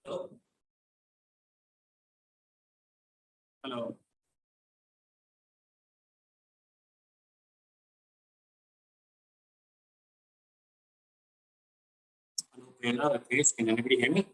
Hello. Hello. Hello, Priyanka, Rakesh, can anybody hear me?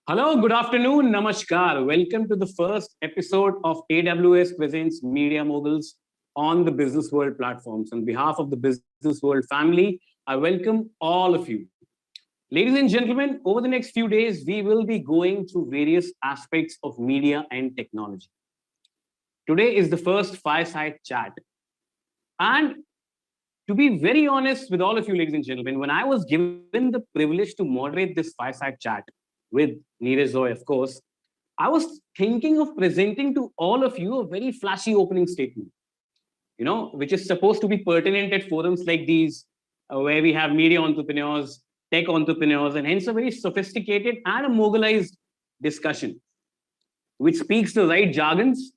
Hello, good afternoon, namaskar. Welcome to the first episode of AWS Presents Media Moguls on the Business World platforms. On behalf of the Business World family, I welcome all of you. Ladies and gentlemen, over the next few days, we will be going through various aspects of media and technology. Today is the first fireside chat. And to be very honest with all of you, ladies and gentlemen, when I was given the privilege to moderate this fireside chat with Neeraj Roy, of course, I was thinking of presenting to all of you a very flashy opening statement, which is supposed to be pertinent at forums like these, where we have media entrepreneurs, tech entrepreneurs, and hence a very sophisticated and a mobilized discussion. which speaks the right jargons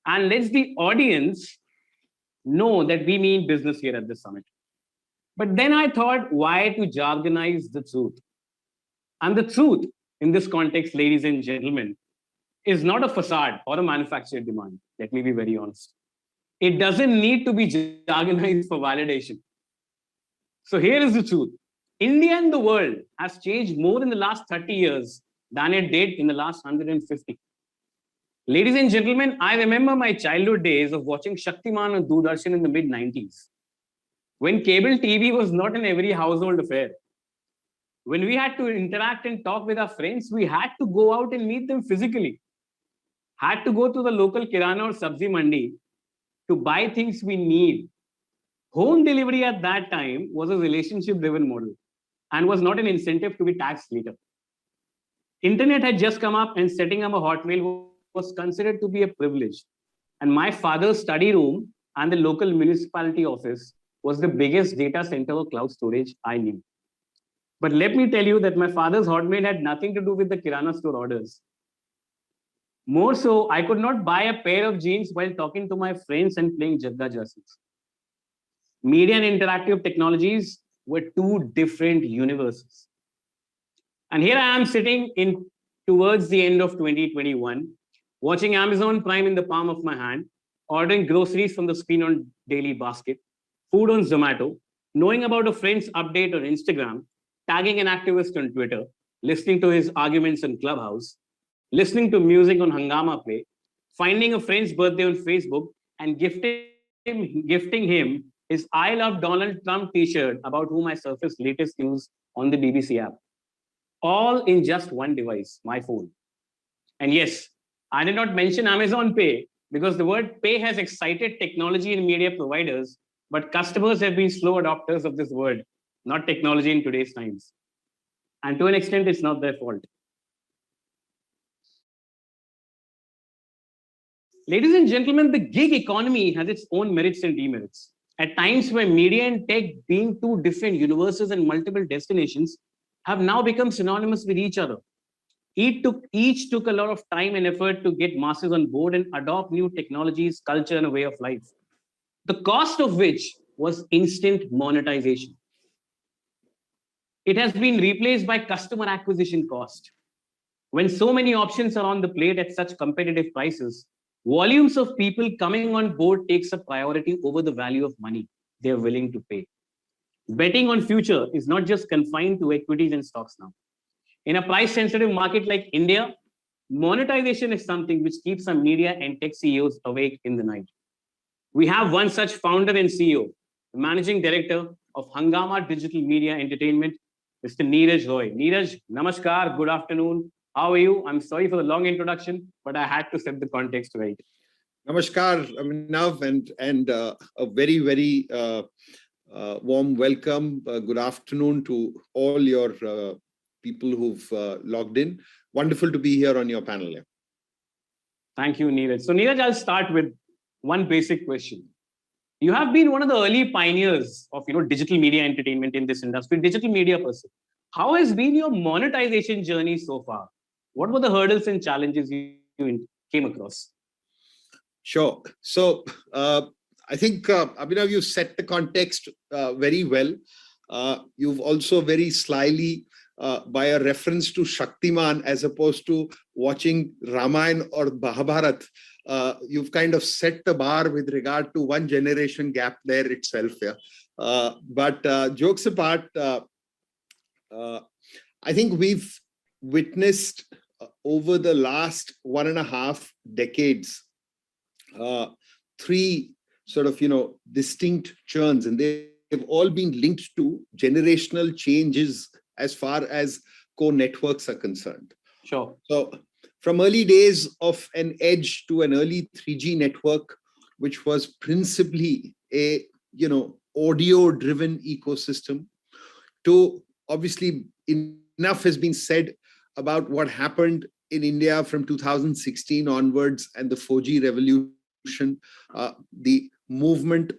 and lets the audience know that we mean business here at the summit. But then I thought, why to jargonize the truth? And the truth in this context, ladies and gentlemen, is not a facade or a manufactured demand. Let me be very honest. It doesn't need to be jargonized for validation. So here is the truth. India and the world has changed more in the last 30 years than it did in the last 150. Ladies and gentlemen, I remember my childhood days of watching Shaktiman on Doordarshan in the mid-90s, when cable TV was not an every household affair. When we had to interact and talk with our friends, we had to go out and meet them physically. Had to go to the local kirana or sabzi mandi to buy things we need. Home delivery at that time was a relationship-driven model and was not an incentive to be taxed later. Internet had just come up and setting up a hotmail was considered to be a privilege. And my father's study room and the local municipality office was the biggest data center of cloud storage I knew. But let me tell you that my father's hotmail had nothing to do with the kirana store orders. More so, I could not buy a pair of jeans while talking to my friends and playing Jagga jerseys. Media and interactive technologies were two different universes. And here I am sitting in towards the end of 2021, watching Amazon Prime in the palm of my hand, ordering groceries from the screen on Daily Basket, food on Zomato, knowing about a friend's update on Instagram, tagging an activist on Twitter, listening to his arguments on Clubhouse, listening to music on Hangama Play, finding a friend's birthday on Facebook, and gifting him his I Love Donald Trump t-shirt about whom I surfaced latest news on the BBC app. All in just one device, my phone. And yes, I did not mention Amazon Pay because the word pay has excited technology and media providers, but customers have been slow adopters of this word, not technology in today's times. And to an extent, it's not their fault. Ladies and gentlemen, the gig economy has its own merits and demerits. At times where media and tech, being two different universes and multiple destinations, have now become synonymous with each other. Each took a lot of time and effort to get masses on board and adopt new technologies, culture, and a way of life. The cost of which was instant monetization. It has been replaced by customer acquisition cost. When so many options are on the plate at such competitive prices, volumes of people coming on board takes a priority over the value of money they're willing to pay. Betting on future is not just confined to equities and stocks now. In a price-sensitive market like India, monetization is something which keeps some media and tech CEOs awake in the night. We have one such founder and CEO, the managing director of Hangama Digital Media Entertainment, Mr. Neeraj Roy. Neeraj, namaskar, good afternoon. How are you? I'm sorry for the long introduction, but I had to set the context right. Namaskar, Aminav, and a very, very warm welcome. Good afternoon to all your people who've logged in. Wonderful to be here on your panel. Yeah. Thank you, Neeraj. So Neeraj, I'll start with one basic question. You have been one of the early pioneers of digital media entertainment in this industry, digital media person. How has been your monetization journey so far? What were the hurdles and challenges you came across? Sure. So I think, Abhinav, you set the context very well. You've also very slyly, by a reference to Shaktiman as opposed to watching Ramayana or Mahabharat, you've kind of set the bar with regard to one generation gap there itself. Yeah. But jokes apart, I think we've witnessed over the last 1.5 decades, three sort of, distinct churns, and they've all been linked to generational changes as far as core networks are concerned. Sure. So from early days of an edge to an early 3G network, which was principally a, audio-driven ecosystem, to obviously enough has been said about what happened in India from 2016 onwards and the 4G revolution, the movement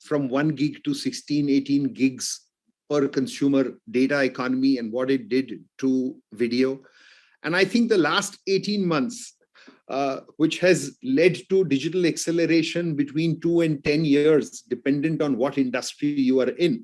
from 1 gig to 16, 18 gigs per consumer data economy and what it did to video. And I think the last 18 months which has led to digital acceleration between 2 and 10 years, dependent on what industry you are in,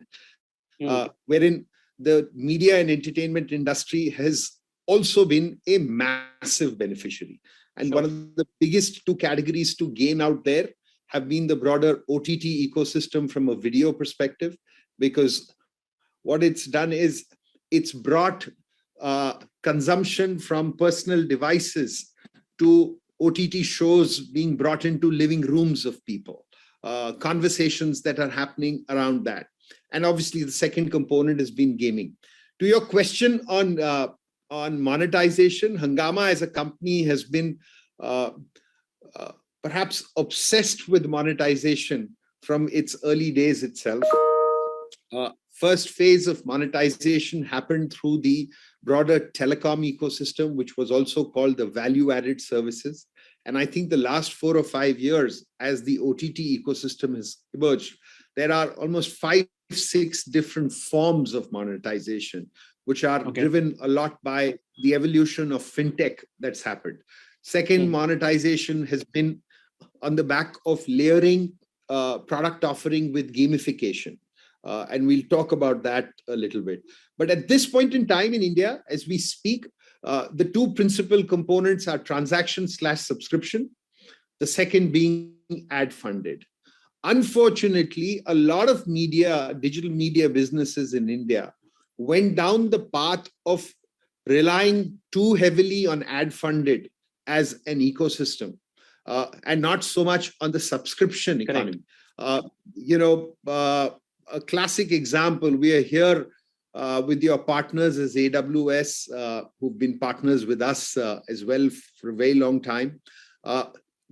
wherein the media and entertainment industry has also been a massive beneficiary. And one of the biggest two categories to gain out there have been the broader OTT ecosystem from a video perspective, because what it's done is it's brought consumption from personal devices to OTT shows being brought into living rooms of people, conversations that are happening around that. And obviously, the second component has been gaming. To your question on monetization, Hungama as a company has been perhaps obsessed with monetization from its early days itself. First phase of monetization happened through the broader telecom ecosystem, which was also called the value-added services. And I think the last 4 or 5 years, as the OTT ecosystem has emerged, there are almost 5, 6 different forms of monetization, which are driven a lot by the evolution of fintech that's happened. Second, monetization has been on the back of layering product offering with gamification. And we'll talk about that a little bit. But at this point in time in India, as we speak, the two principal components are transaction/subscription, the second being ad funded. Unfortunately, a lot of digital media businesses in India went down the path of relying too heavily on ad funded as an ecosystem, and not so much on the subscription economy. A classic example, we are here with your partners as AWS, who've been partners with us as well for a very long time.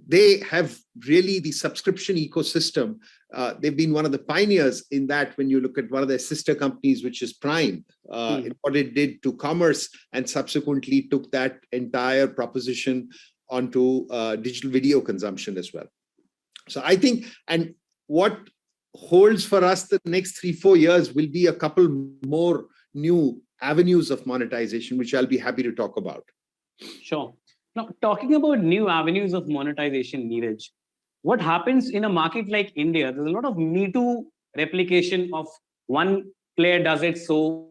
They have really the subscription ecosystem. They've been one of the pioneers in that when you look at one of their sister companies, which is Prime, in what it did to commerce, and subsequently took that entire proposition onto digital video consumption as well. So I think, and what holds for us the next 3-4 years will be a couple more new avenues of monetization, which I'll be happy to talk about. Sure. Now, talking about new avenues of monetization, Neeraj, what happens in a market like India? There's a lot of Me Too replication of one player does it, so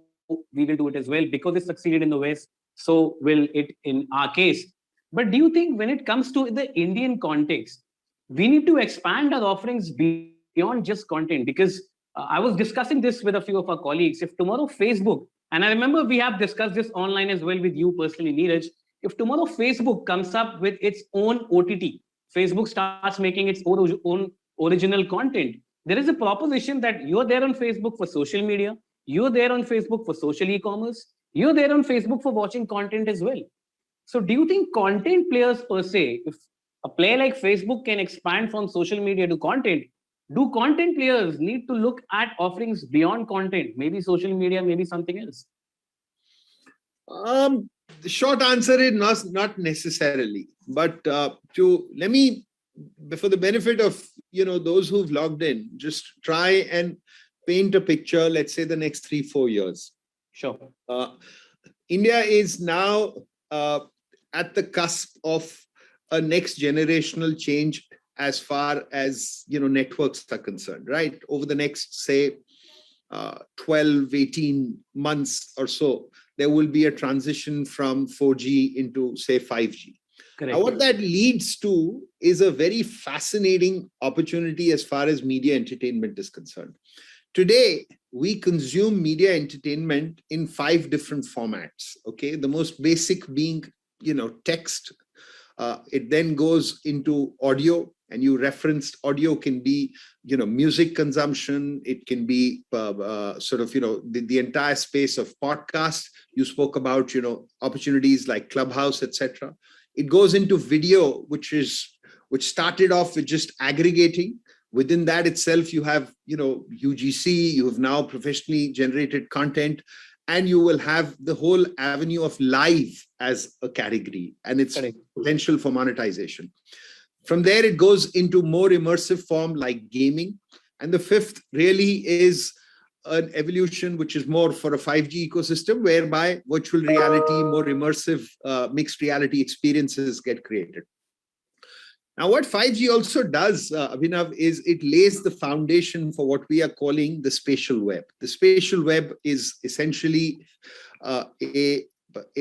we will do it as well. Because it succeeded in the West, so will it in our case. But do you think when it comes to the Indian context, we need to expand our offerings beyond just content? Because I was discussing this with a few of our colleagues. If tomorrow Facebook, and I remember we have discussed this online as well with you personally, Neeraj, if tomorrow Facebook comes up with its own OTT, Facebook starts making its own original content, there is a proposition that you're there on Facebook for social media, you're there on Facebook for social e-commerce, you're there on Facebook for watching content as well. So do you think content players per se, if a player like Facebook can expand from social media to content, do content players need to look at offerings beyond content, maybe social media, maybe something else? The short answer is not necessarily, but let me, for the benefit of those who've logged in, just try and paint a picture. Let's say the next 3-4 years. Sure. India is now at the cusp of a next generational change as far as networks are concerned, right? Over the next, say, 12, 18 months or so, there will be a transition from 4G into, say, 5G. Correct. Now, what that leads to is a very fascinating opportunity as far as media entertainment is concerned. Today, we consume media entertainment in 5 different formats. Okay, the most basic being, text. It then goes into audio, and you referenced audio can be, music consumption. It can be the entire space of podcasts. You spoke about, opportunities like Clubhouse, etc. It goes into video, which started off with just aggregating. Within that itself, you have, UGC, you have now professionally generated content, and you will have the whole avenue of live as a category and its potential for monetization. From there, it goes into more immersive form like gaming. And the fifth really is an evolution, which is more for a 5G ecosystem, whereby virtual reality, more immersive mixed reality experiences get created. Now, what 5G also does, Abhinav, is it lays the foundation for what we are calling the spatial web. The spatial web is essentially a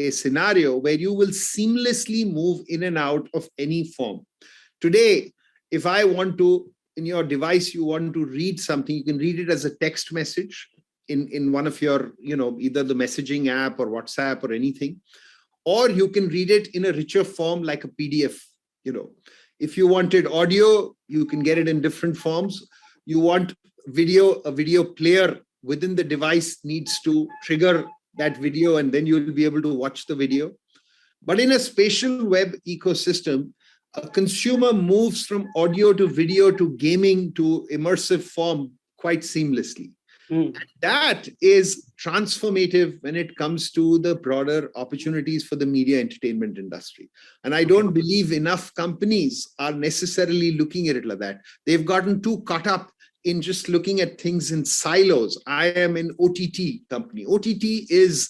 scenario where you will seamlessly move in and out of any form. Today, if I want to, in your device, you want to read something, you can read it as a text message in one of your, either the messaging app or WhatsApp or anything, or you can read it in a richer form like a PDF. If you wanted audio, you can get it in different forms. You want video, a video player within the device needs to trigger that video, and then you'll be able to watch the video. But in a spatial web ecosystem, a consumer moves from audio to video to gaming to immersive form quite seamlessly. And that is transformative when it comes to the broader opportunities for the media entertainment industry. And I don't believe enough companies are necessarily looking at it like that. They've gotten too caught up in just looking at things in silos. I am an OTT company. OTT is,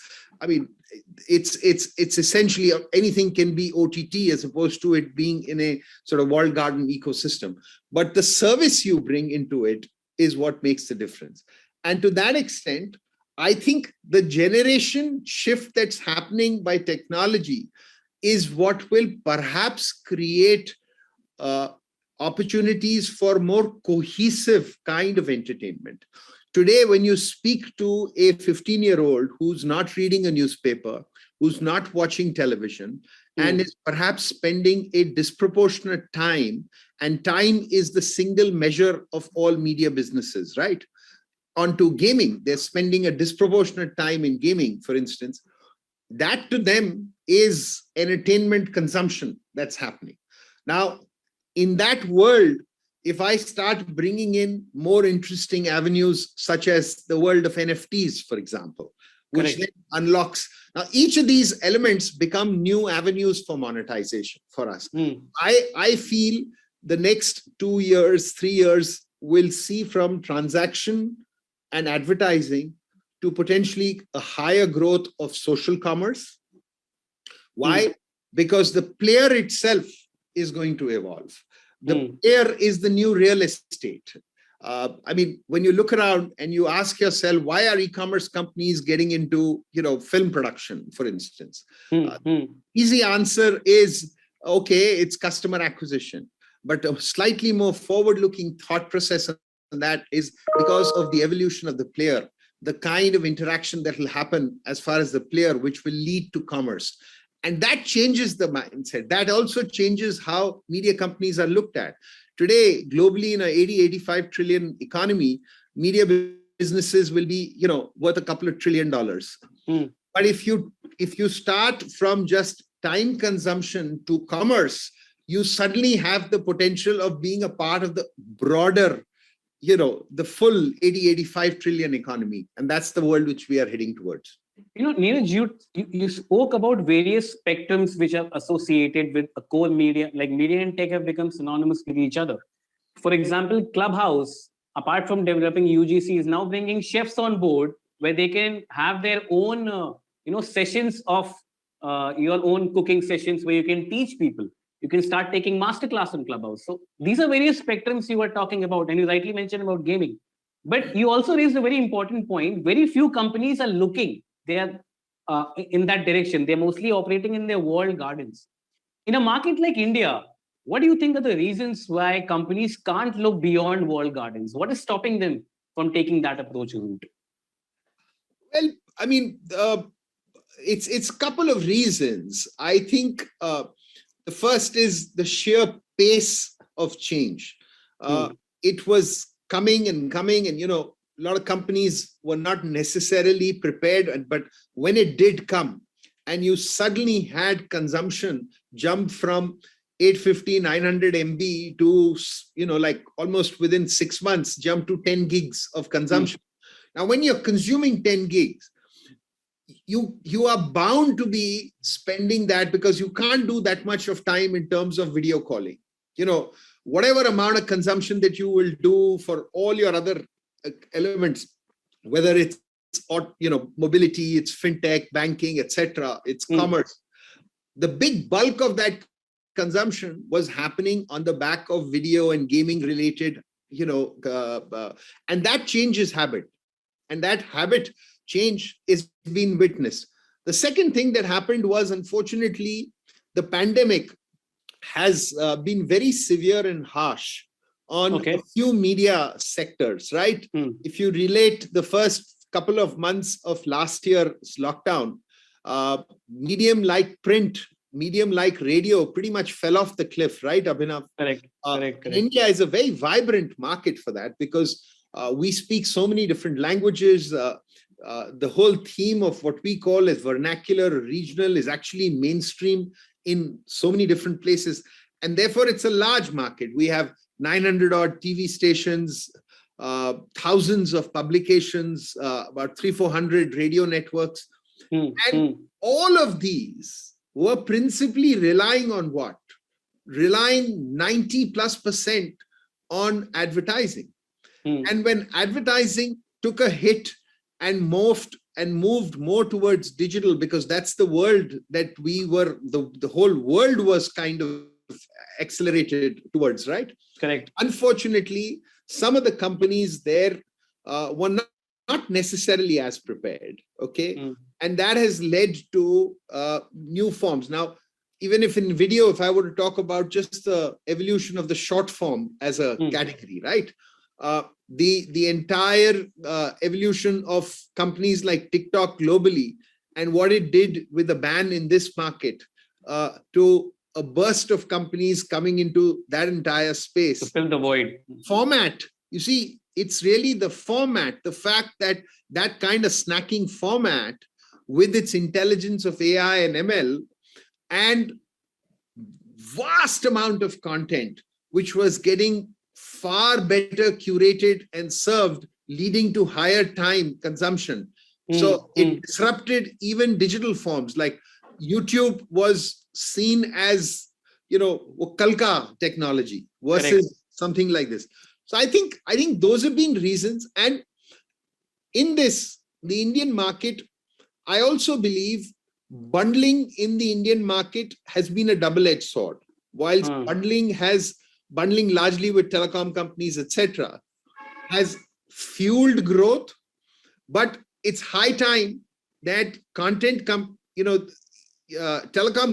it's essentially anything can be OTT as opposed to it being in a sort of walled garden ecosystem. But the service you bring into it is what makes the difference. And to that extent, I think the generation shift that's happening by technology is what will perhaps create opportunities for more cohesive kind of entertainment. Today, when you speak to a 15-year-old who's not reading a newspaper, who's not watching television, and is perhaps spending a disproportionate time, and time is the single measure of all media businesses, right? Onto gaming, they're spending a disproportionate time in gaming, for instance. That to them is entertainment consumption that's happening. Now, in that world, if I start bringing in more interesting avenues, such as the world of NFTs, for example, which then unlocks. Now, each of these elements become new avenues for monetization for us. I feel the next 2 years, 3 years will see from transaction and advertising to potentially a higher growth of social commerce. Why? Because the player itself is going to evolve. The player is the new real estate. When you look around and you ask yourself, why are e-commerce companies getting into, film production, for instance? Easy answer is, okay, it's customer acquisition. But a slightly more forward-looking thought process and that is because of the evolution of the player, the kind of interaction that will happen as far as the player, which will lead to commerce. And that changes the mindset. That also changes how media companies are looked at. Today, globally, in an 80-85 trillion economy, media businesses will be, worth a couple of $1 trillion. But if you start from just time consumption to commerce, you suddenly have the potential of being a part of the broader, the full 80-85 trillion economy. And that's the world which we are heading towards. Neeraj, you spoke about various spectrums which are associated with a core media, like media and tech have become synonymous with each other. For example, Clubhouse, apart from developing UGC, is now bringing chefs on board where they can have their own, sessions of your own cooking sessions where you can teach people. You can start taking masterclass on Clubhouse. So these are various spectrums you were talking about, and you rightly mentioned about gaming. But you also raised a very important point. Very few companies are looking. They are in that direction. They're mostly operating in their walled gardens. In a market like India, what do you think are the reasons why companies can't look beyond walled gardens? What is stopping them from taking that approach route? Well, it's a couple of reasons. I think the first is the sheer pace of change. It was coming, and a lot of companies were not necessarily prepared, but when it did come, and you suddenly had consumption jump from 850, 900 MB to, almost within 6 months, jump to 10 gigs of consumption. Now, when you're consuming 10 gigs, you are bound to be spending that because you can't do that much of time in terms of video calling. Whatever amount of consumption that you will do for all your other elements, whether it's mobility, it's fintech, banking, etc., it's commerce. The big bulk of that consumption was happening on the back of video and gaming related, and that changes habit. And that habit change is being witnessed. The second thing that happened was, unfortunately, the pandemic has been very severe and harsh on a few media sectors, right? If you relate the first couple of months of last year's lockdown, medium like print, medium like radio pretty much fell off the cliff, right, Abhinav? Correct. India is a very vibrant market for that because we speak so many different languages. The whole theme of what we call as vernacular or regional is actually mainstream in so many different places. And therefore, it's a large market. We have 900 odd TV stations, thousands of publications, about 300-400 radio networks. And all of these were principally relying on what? Relying 90+% on advertising. And when advertising took a hit and moved more towards digital, because that's the world that we were, the whole world was kind of accelerated towards, right? Correct. Unfortunately, some of the companies there were not necessarily as prepared, okay? And that has led to new forms. Now, even if in video, if I were to talk about just the evolution of the short form as a category, right? The entire evolution of companies like TikTok globally and what it did with the ban in this market to a burst of companies coming into that entire space. To fill the void. Format, you see, it's really the format, the fact that that kind of snacking format with its intelligence of AI and ML and vast amount of content, which was getting far better curated and served, leading to higher time consumption. So it disrupted even digital forms. Like YouTube was seen as, Kalka technology versus something like this. So I think those have been reasons. And in this, the Indian market, I also believe bundling in the Indian market has been a double-edged sword. Whilst bundling largely with telecom companies, etc., has fueled growth, but it's high time that telecom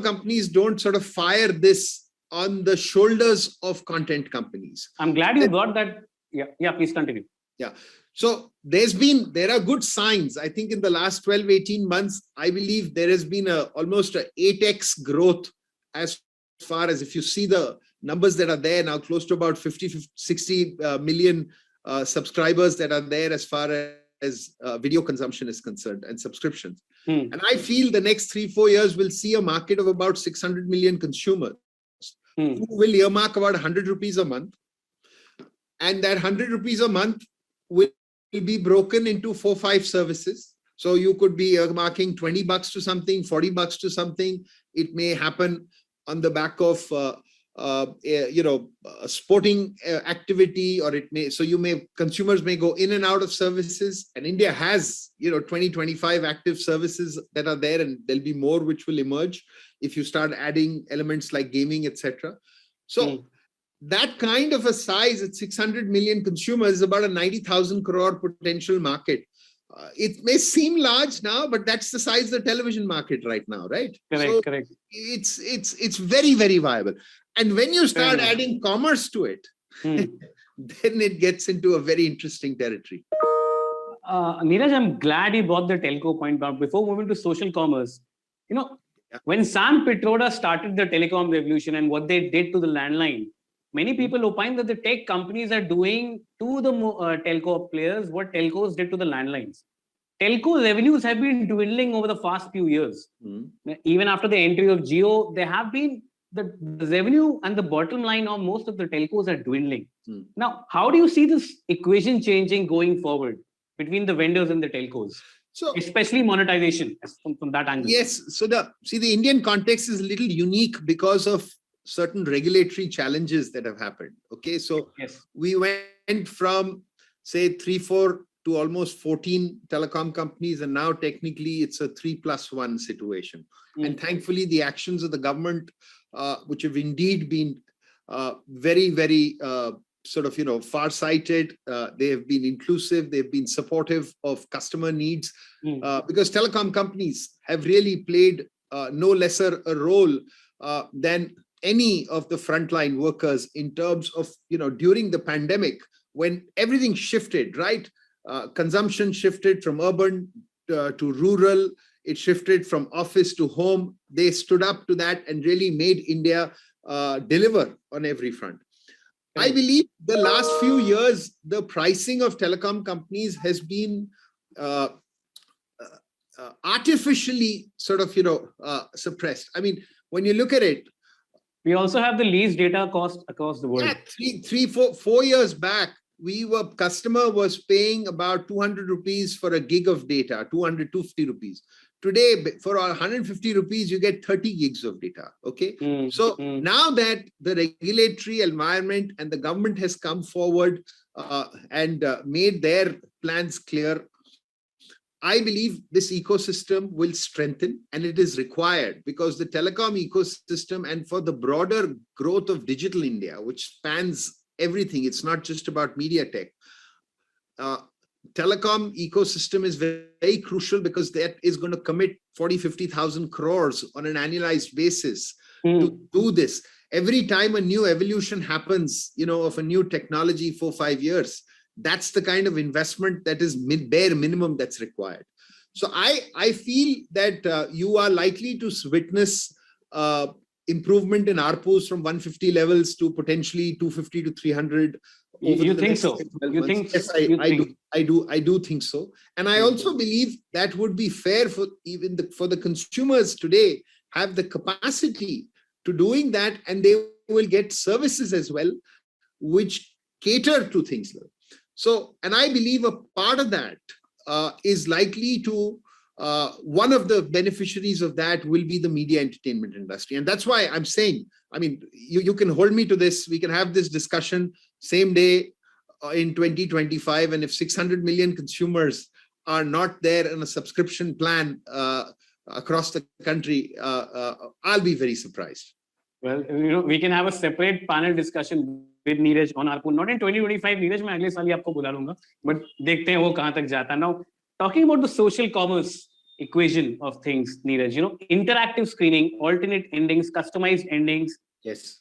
companies don't sort of fire this on the shoulders of content companies. I'm glad you got that. Yeah, please continue. Yeah. So there are good signs. I think in the last 12, 18 months, I believe there has been almost a 8x growth as far as, if you see the numbers that are there now, close to about 60 million subscribers that are there as far as video consumption is concerned and subscriptions. And I feel the next 3-4 years will see a market of about 600 million consumers who will earmark about 100 rupees a month. And that 100 rupees a month will be broken into 4-5 services. So you could be earmarking 20 bucks to something, 40 bucks to something. It may happen on the back of a sporting activity, or consumers may go in and out of services. And India has 20-25 active services that are there, and there'll be more which will emerge if you start adding elements like gaming, etc. So that kind of a size at 600 million consumers is about a 90,000 crore potential market. It may seem large now, but that's the size of the television market right now, right? Correct. It's very, very viable. And when you start adding commerce to it, then it gets into a very interesting territory. Neeraj, I'm glad you brought the telco point up. Before moving to social commerce, when Sam Pitroda started the telecom revolution and what they did to the landline, many people opine that the tech companies are doing to the telco players what telcos did to the landlines. Telco revenues have been dwindling over the past few years. Even after the entry of Jio, there have been the revenue and the bottom line of most of the telcos are dwindling. Now, how do you see this equation changing going forward between the vendors and the telcos? So, especially monetization from that angle. Yes. So the Indian context is a little unique because of certain regulatory challenges that have happened. Okay. So we went from, say, 3-4 to almost 14 telecom companies, and now technically it's a 3+1 situation. And thankfully, the actions of the government, which have indeed been very, very sort of, far-sighted. They have been inclusive. They've been supportive of customer needs, because telecom companies have really played no lesser a role than any of the frontline workers in terms of, during the pandemic, when everything shifted, right? Consumption shifted from urban to rural. It shifted from office to home. They stood up to that and really made India deliver on every front. I believe the last few years, the pricing of telecom companies has been artificially sort of, suppressed. I mean, when you look at it, we also have the least data cost across the world. Yeah, 4 years back, customer was paying about 200 rupees for a gig of data, 250 rupees. Today, for 150 rupees, you get 30 gigs of data. Okay. So now that the regulatory environment and the government has come forward and made their plans clear, I believe this ecosystem will strengthen, and it is required because the telecom ecosystem and for the broader growth of digital India, which spans everything, it's not just about media tech. Telecom ecosystem is very, very crucial because that is going to commit 40,000-50,000 crores on an annualized basis to do this. Every time a new evolution happens, of a new technology 4-5 years, that's the kind of investment that is bare minimum that's required. So I feel that you are likely to witness improvement in ARPUs from 150 levels to potentially 250 to 300. You think so? You think? Yes, I do think so. And I also believe that would be fair for even for the consumers today have the capacity to doing that, and they will get services as well, which cater to things. So, and I believe a part of that is likely to, one of the beneficiaries of that will be the media entertainment industry. And that's why I'm saying, I mean, you can hold me to this. We can have this discussion same day in 2025. And if 600 million consumers are not there in a subscription plan across the country, I'll be very surprised. Well, we can have a separate panel discussion with Neeraj on ARPU. Not in 2025, Neeraj, मैं अगले साल ही आपको बुला लूंगा. But देखते हैं वो कहाँ तक जाता है. Now, talking about the social commerce equation of things, Neeraj, interactive screening, alternate endings, customized endings. Yes.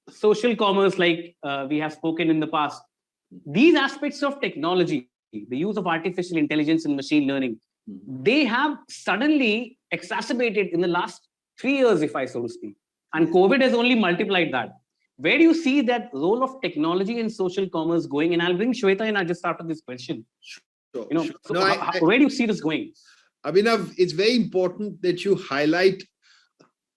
Social commerce, like we have spoken in the past. These aspects of technology, the use of artificial intelligence and machine learning, they have suddenly exacerbated in the last 3 years, if I so to speak. And COVID has only multiplied that. Where do you see that role of technology in social commerce going? And I'll bring Shweta in just after this question. Sure, So where do you see this going? Abhinav, it's very important that you highlight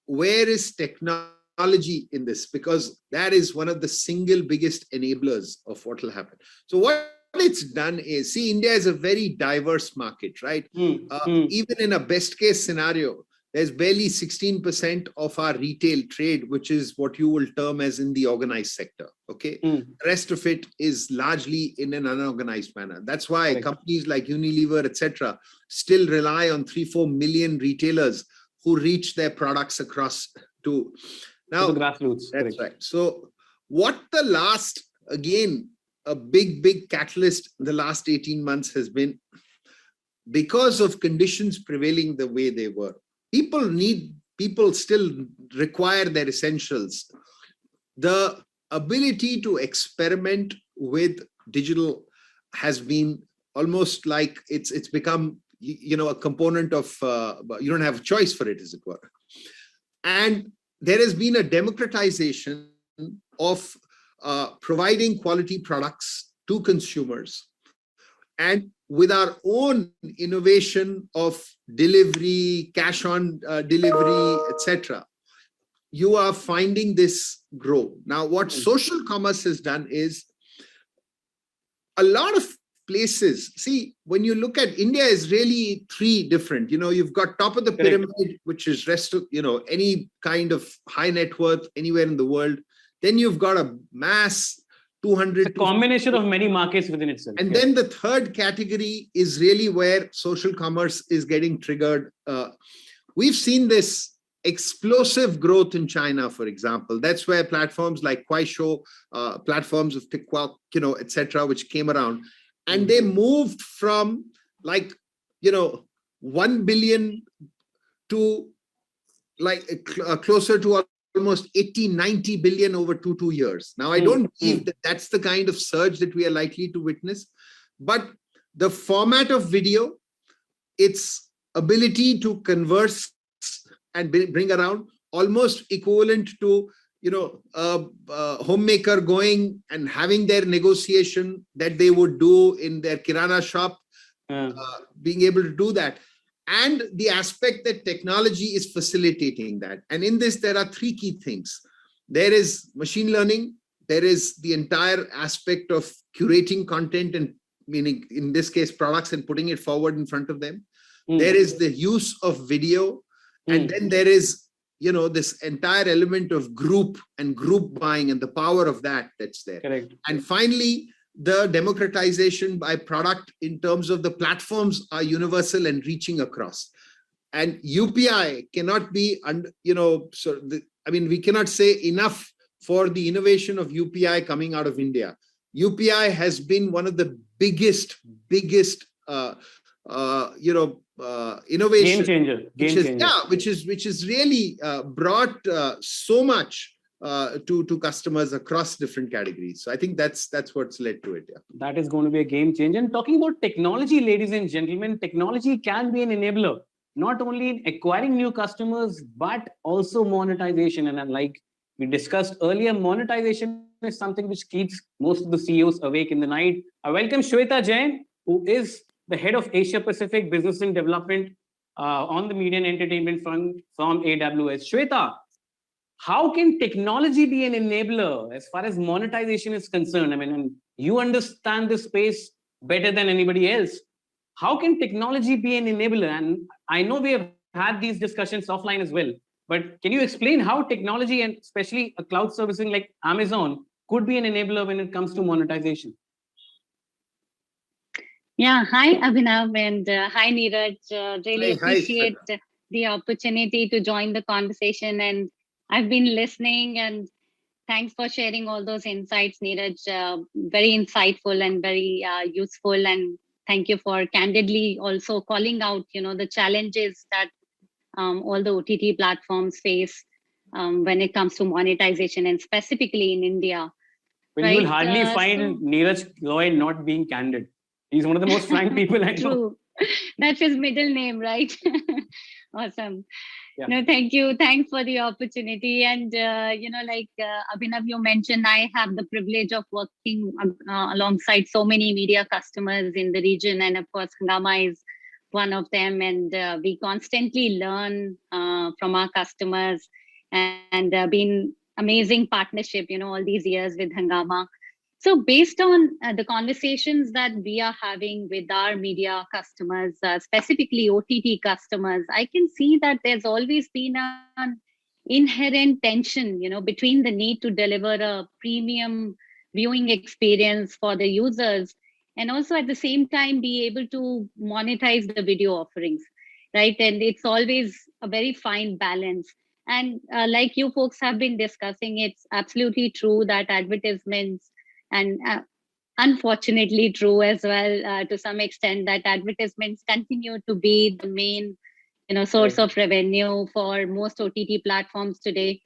where is technology in this, because that is one of the single biggest enablers of what will happen. So what it's done is, see, India is a very diverse market, right? Even in a best case scenario, there's barely 16% of our retail trade, which is what you will term as in the organized sector. Okay. The rest of it is largely in an unorganized manner. That's why companies like Unilever, etc., still rely on 3-4 million retailers who reach their products across to now the grassroots. That's right. So what the last, again, a big catalyst in the last 18 months has been, because of conditions prevailing the way they were. People still require their essentials. The ability to experiment with digital has been almost like it's become, a component of, you don't have a choice for it, as it were. And there has been a democratization of providing quality products to consumers. And with our own innovation of delivery, cash on delivery, etc., you are finding this grow. Now, what social commerce has done is a lot of places. See, when you look at India, is really 3 different. You've got top of the pyramid, which is rest of, any kind of high net worth anywhere in the world. Then you've got a mass 200. It's a combination of many markets within itself. And then the third category is really where social commerce is getting triggered. We've seen this explosive growth in China, for example. That's where platforms like Kuaishou, platforms of TikTok, etc., which came around, and they moved from 1 billion to closer to almost 80-90 billion over two years. Now, I don't believe that that's the kind of surge that we are likely to witness, but the format of video, its ability to converse and bring around, almost equivalent to a homemaker going and having their negotiation that they would do in their kirana shop, being able to do that. And the aspect that technology is facilitating that. And in this, there are three key things. There is machine learning. There is the entire aspect of curating content, and meaning in this case, products, and putting it forward in front of them. There is the use of video. And then there is, this entire element of group buying and the power of that's there. Correct. And finally, the democratization by product in terms of the platforms are universal and reaching across. And UPI cannot be, we cannot say enough for the innovation of UPI coming out of India. UPI has been one of the biggest innovation. Game changer. Which is really brought so much to customers across different categories. So I think that's what's led to it. Yeah. That is going to be a game changer. And talking about technology, ladies and gentlemen, technology can be an enabler, not only in acquiring new customers, but also monetization. And like we discussed earlier, monetization is something which keeps most of the CEOs awake in the night. I welcome Shweta Jain, who is the head of Asia Pacific Business and Development on the Media and Entertainment Front from AWS. Shweta, how can technology be an enabler as far as monetization is concerned? I mean, and you understand this space better than anybody else. How can technology be an enabler? And I know we have had these discussions offline as well, but can you explain how technology, and especially a cloud servicing like Amazon, could be an enabler when it comes to monetization? Yeah, hi Abhinav, and hi Neeraj. Really appreciate the opportunity to join the conversation, and I've been listening, and thanks for sharing all those insights, Neeraj. Very insightful and very useful, and thank you for candidly also calling out, the challenges that all the OTT platforms face when it comes to monetization, and specifically in India. Well, you'll hardly find Neeraj Roy not being candid. He's one of the most frank people I know. True. That's his middle name, right? Awesome. Yeah. No, thank you. Thanks for the opportunity. And, Abhinav, you mentioned, I have the privilege of working alongside so many media customers in the region. And of course, Hungama is one of them. And we constantly learn from our customers, and been amazing partnership, all these years with Hungama. So based on the conversations that we are having with our media customers, specifically OTT customers, I can see that there's always been an inherent tension, between the need to deliver a premium viewing experience for the users, and also at the same time be able to monetize the video offerings, right? And it's always a very fine balance. And like you folks have been discussing, it's absolutely true that advertisements, and unfortunately true as well to some extent, that advertisements continue to be the main source of revenue for most OTT platforms today.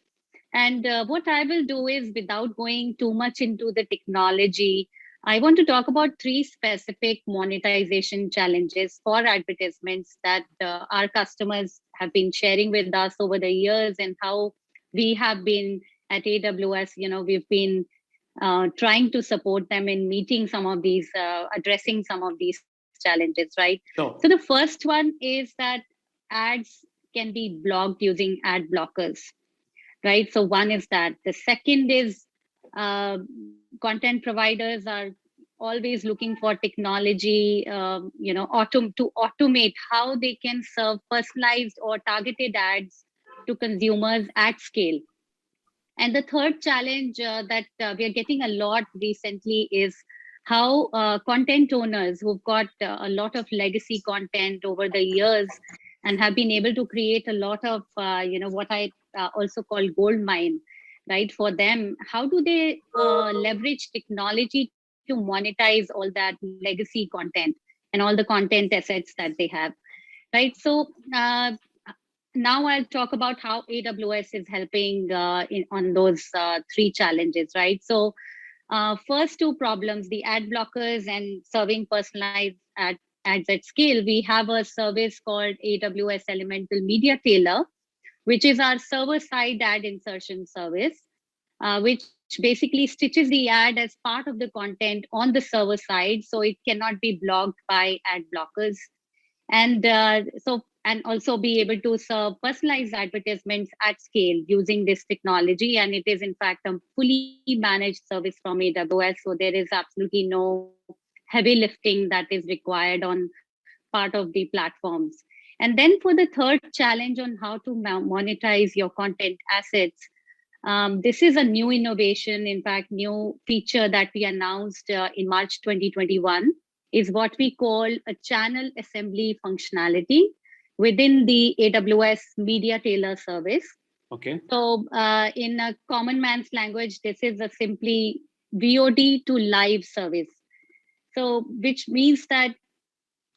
And what I will do is, without going too much into the technology, I want to talk about three specific monetization challenges for advertisements that our customers have been sharing with us over the years, and how we have been at AWS, we've been trying to support them in meeting some of these, addressing some of these challenges, right? Sure. So the first one is that ads can be blocked using ad blockers, right? So one is that. The second is content providers are always looking for technology, to automate how they can serve personalized or targeted ads to consumers at scale. And the third challenge that we are getting a lot recently is how content owners who've got a lot of legacy content over the years and have been able to create a lot of, what I also call gold mine, right? For them, how do they leverage technology to monetize all that legacy content and all the content assets that they have, right? So now I'll talk about how AWS is helping on those three challenges, right? So first two problems, the ad blockers and serving personalized ads at scale, we have a service called AWS Elemental Media Tailor, which is our server-side ad insertion service, which basically stitches the ad as part of the content on the server side, so it cannot be blocked by ad blockers. And and also be able to serve personalized advertisements at scale using this technology. And it is in fact a fully managed service from AWS. So there is absolutely no heavy lifting that is required on part of the platforms. And then for the third challenge on how to monetize your content assets, this is a new innovation, in fact, new feature that we announced in March 2021, is what we call a channel assembly functionality within the AWS Media Tailor service. Okay. So in a common man's language, this is a simply VOD to live service. So which means that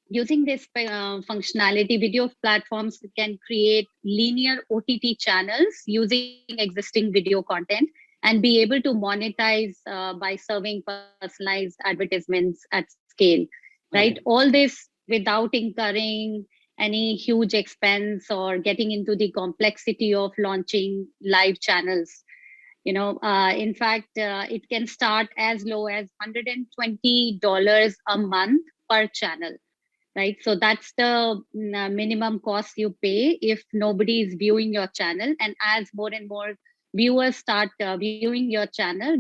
using this functionality, video platforms can create linear OTT channels using existing video content and be able to monetize by serving personalized advertisements at scale, right? Okay. All this without incurring any huge expense or getting into the complexity of launching live channels. In fact, it can start as low as $120 a month per channel, right? So that's the minimum cost you pay if nobody is viewing your channel. And as more and more viewers start viewing your channel,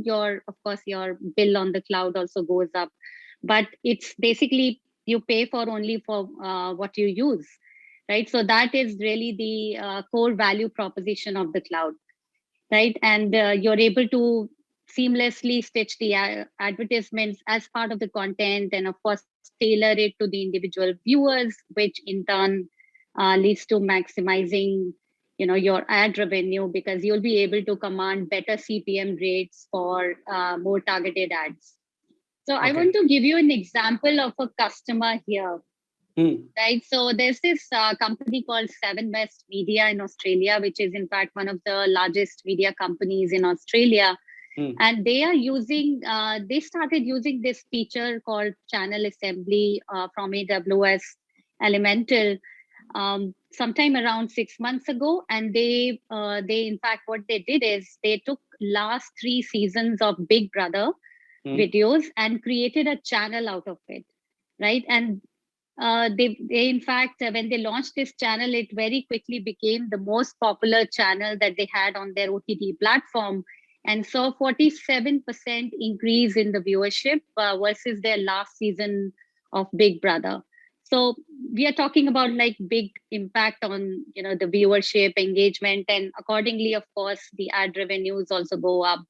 of course, your bill on the cloud also goes up. But it's basically you pay for only for what you use, right? So that is really the core value proposition of the cloud, right? And you're able to seamlessly stitch the advertisements as part of the content, and of course tailor it to the individual viewers, which in turn leads to maximizing your ad revenue, because you'll be able to command better CPM rates for more targeted ads. So okay. I want to give you an example of a customer here. Right. So there's this company called Seven West Media in Australia, which is in fact one of the largest media companies in Australia. And they are using, they started using this feature called channel assembly from AWS Elemental sometime around 6 months ago. And they in fact, what they did is they took last 3 seasons of Big Brother videos and created a channel out of it. Right. And they in fact, when they launched this channel, it very quickly became the most popular channel that they had on their OTT platform, and saw 47% increase in the viewership versus their last season of Big Brother. So we are talking about like big impact on the viewership, engagement, and accordingly, of course, the ad revenues also go up.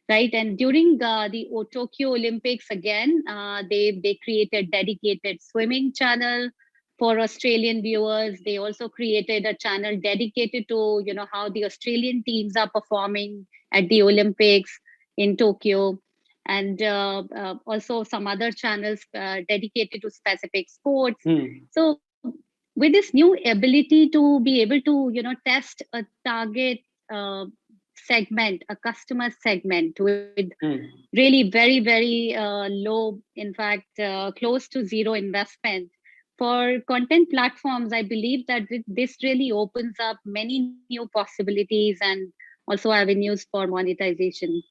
Right. And during the Tokyo Olympics, again, they created dedicated swimming channel for Australian viewers. They also created a channel dedicated to, how the Australian teams are performing at the Olympics in Tokyo. And also some other channels dedicated to specific sports. So with this new ability to be able to, test a target segment, a customer segment with really very, very low, in fact, close to zero investment for content platforms, I believe that this really opens up many new possibilities and also avenues for monetization.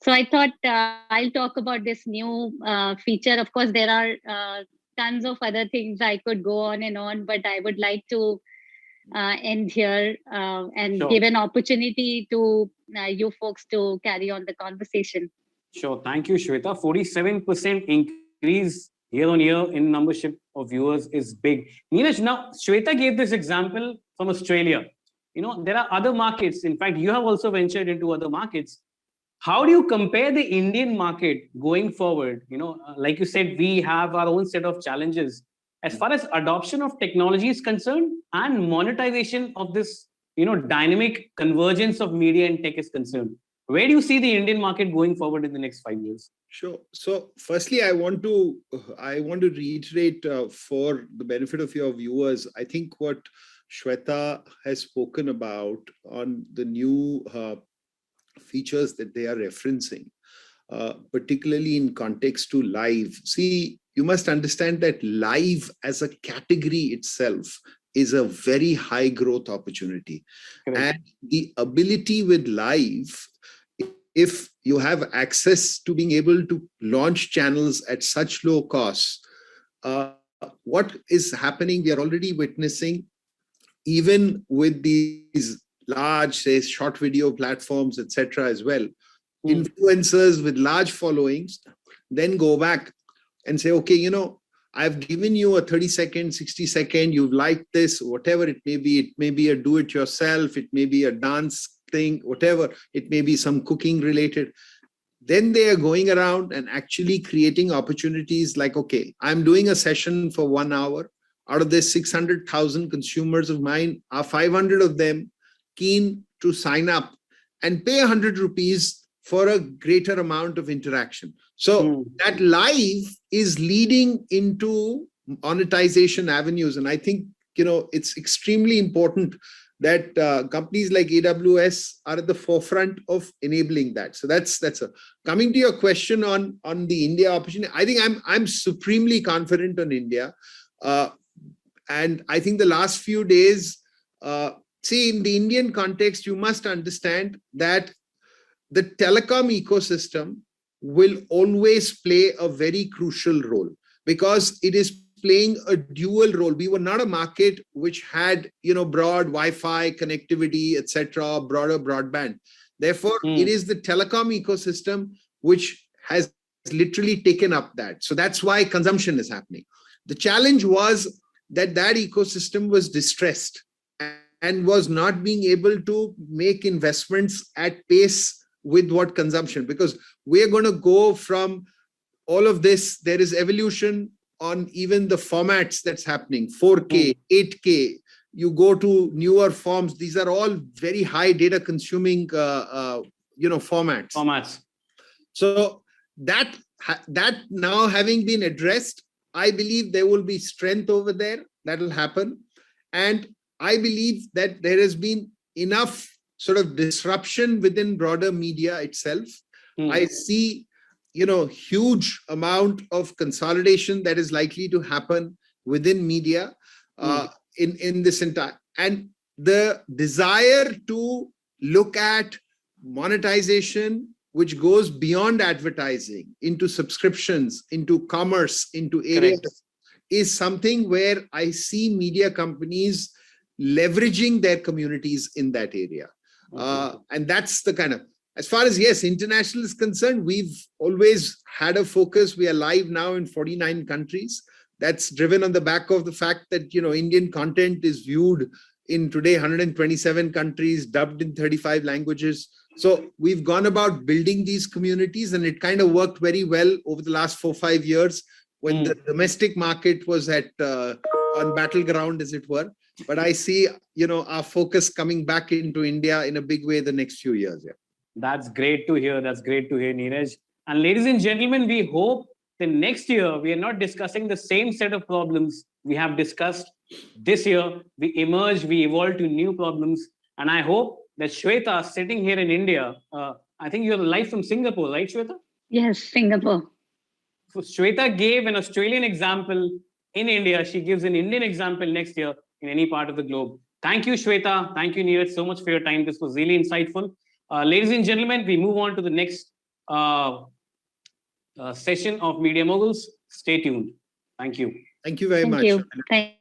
So I thought I'll talk about this new feature. Of course, there are tons of other things I could go on and on, but I would like to end here and give an opportunity to you folks to carry on the conversation. Sure. Thank you, Shweta. 47% increase year on year in membership of viewers is big. Neeraj, now Shweta gave this example from Australia. there are other markets. In fact, you have also ventured into other markets. How do you compare the Indian market going forward? Like you said, we have our own set of challenges as far as adoption of technology is concerned and monetization of this, dynamic convergence of media and tech is concerned. Where do you see the Indian market going forward in the next 5 years? Sure. So, firstly, I want to reiterate for the benefit of your viewers. I think what Shweta has spoken about on the new features that they are referencing, particularly in context to live. See, you must understand that live as a category itself is a very high growth opportunity. Correct. And the ability with live, if you have access to being able to launch channels at such low costs, what is happening, we are already witnessing, even with these large, say, short video platforms, etc. as well, influencers with large followings then go back and say, okay, I've given you a 30-second, 60-second, you've liked this, whatever it may be a do-it-yourself, it may be a dance thing, whatever, it may be some cooking related. Then they are going around and actually creating opportunities like, okay, I'm doing a session for 1 hour. Out of this 600,000 consumers of mine, are 500 of them keen to sign up and pay 100 rupees for a greater amount of interaction. So that live is leading into monetization avenues. And I think, it's extremely important that companies like AWS are at the forefront of enabling that. So that's coming to your question on the India opportunity. I think I'm supremely confident on India. And I think the last few days, see, in the Indian context, you must understand that the telecom ecosystem will always play a very crucial role because it is playing a dual role. We were not a market which had, broad Wi-Fi connectivity, etc., broader broadband. Therefore, it is the telecom ecosystem which has literally taken up that. So that's why consumption is happening. The challenge was that ecosystem was distressed and was not being able to make investments at pace with what consumption, because we're going to go from all of this. There is evolution on even the formats that's happening, 4K, 8K. You go to newer forms. These are all very high data consuming, formats. So that now having been addressed, I believe there will be strength over there that will happen. And I believe that there has been enough sort of disruption within broader media itself. I see, huge amount of consolidation that is likely to happen within media in this entire, and the desire to look at monetization, which goes beyond advertising into subscriptions, into commerce, into areas, is something where I see media companies leveraging their communities in that area. And that's the kind of, as far as, yes, international is concerned, we've always had a focus. We are live now in 49 countries. That's driven on the back of the fact that, Indian content is viewed in today 127 countries, dubbed in 35 languages. So we've gone about building these communities, and it kind of worked very well over the last 4 or 5 years when the domestic market was at on battleground, as it were. But I see, our focus coming back into India in a big way the next few years. Yeah. That's great to hear. That's great to hear, Neeraj. And ladies and gentlemen, we hope the next year we are not discussing the same set of problems we have discussed this year. We emerge, we evolve to new problems. And I hope that Shweta, sitting here in India, I think you're live from Singapore, right, Shweta? Yes, Singapore. So Shweta gave an Australian example in India. She gives an Indian example next year in any part of the globe. Thank you, Shweta. Thank you, Neeraj, so much for your time. This was really insightful. Ladies and gentlemen, we move on to the next session of Media Moguls. Stay tuned. Thank you. Thank you very much. Thank you.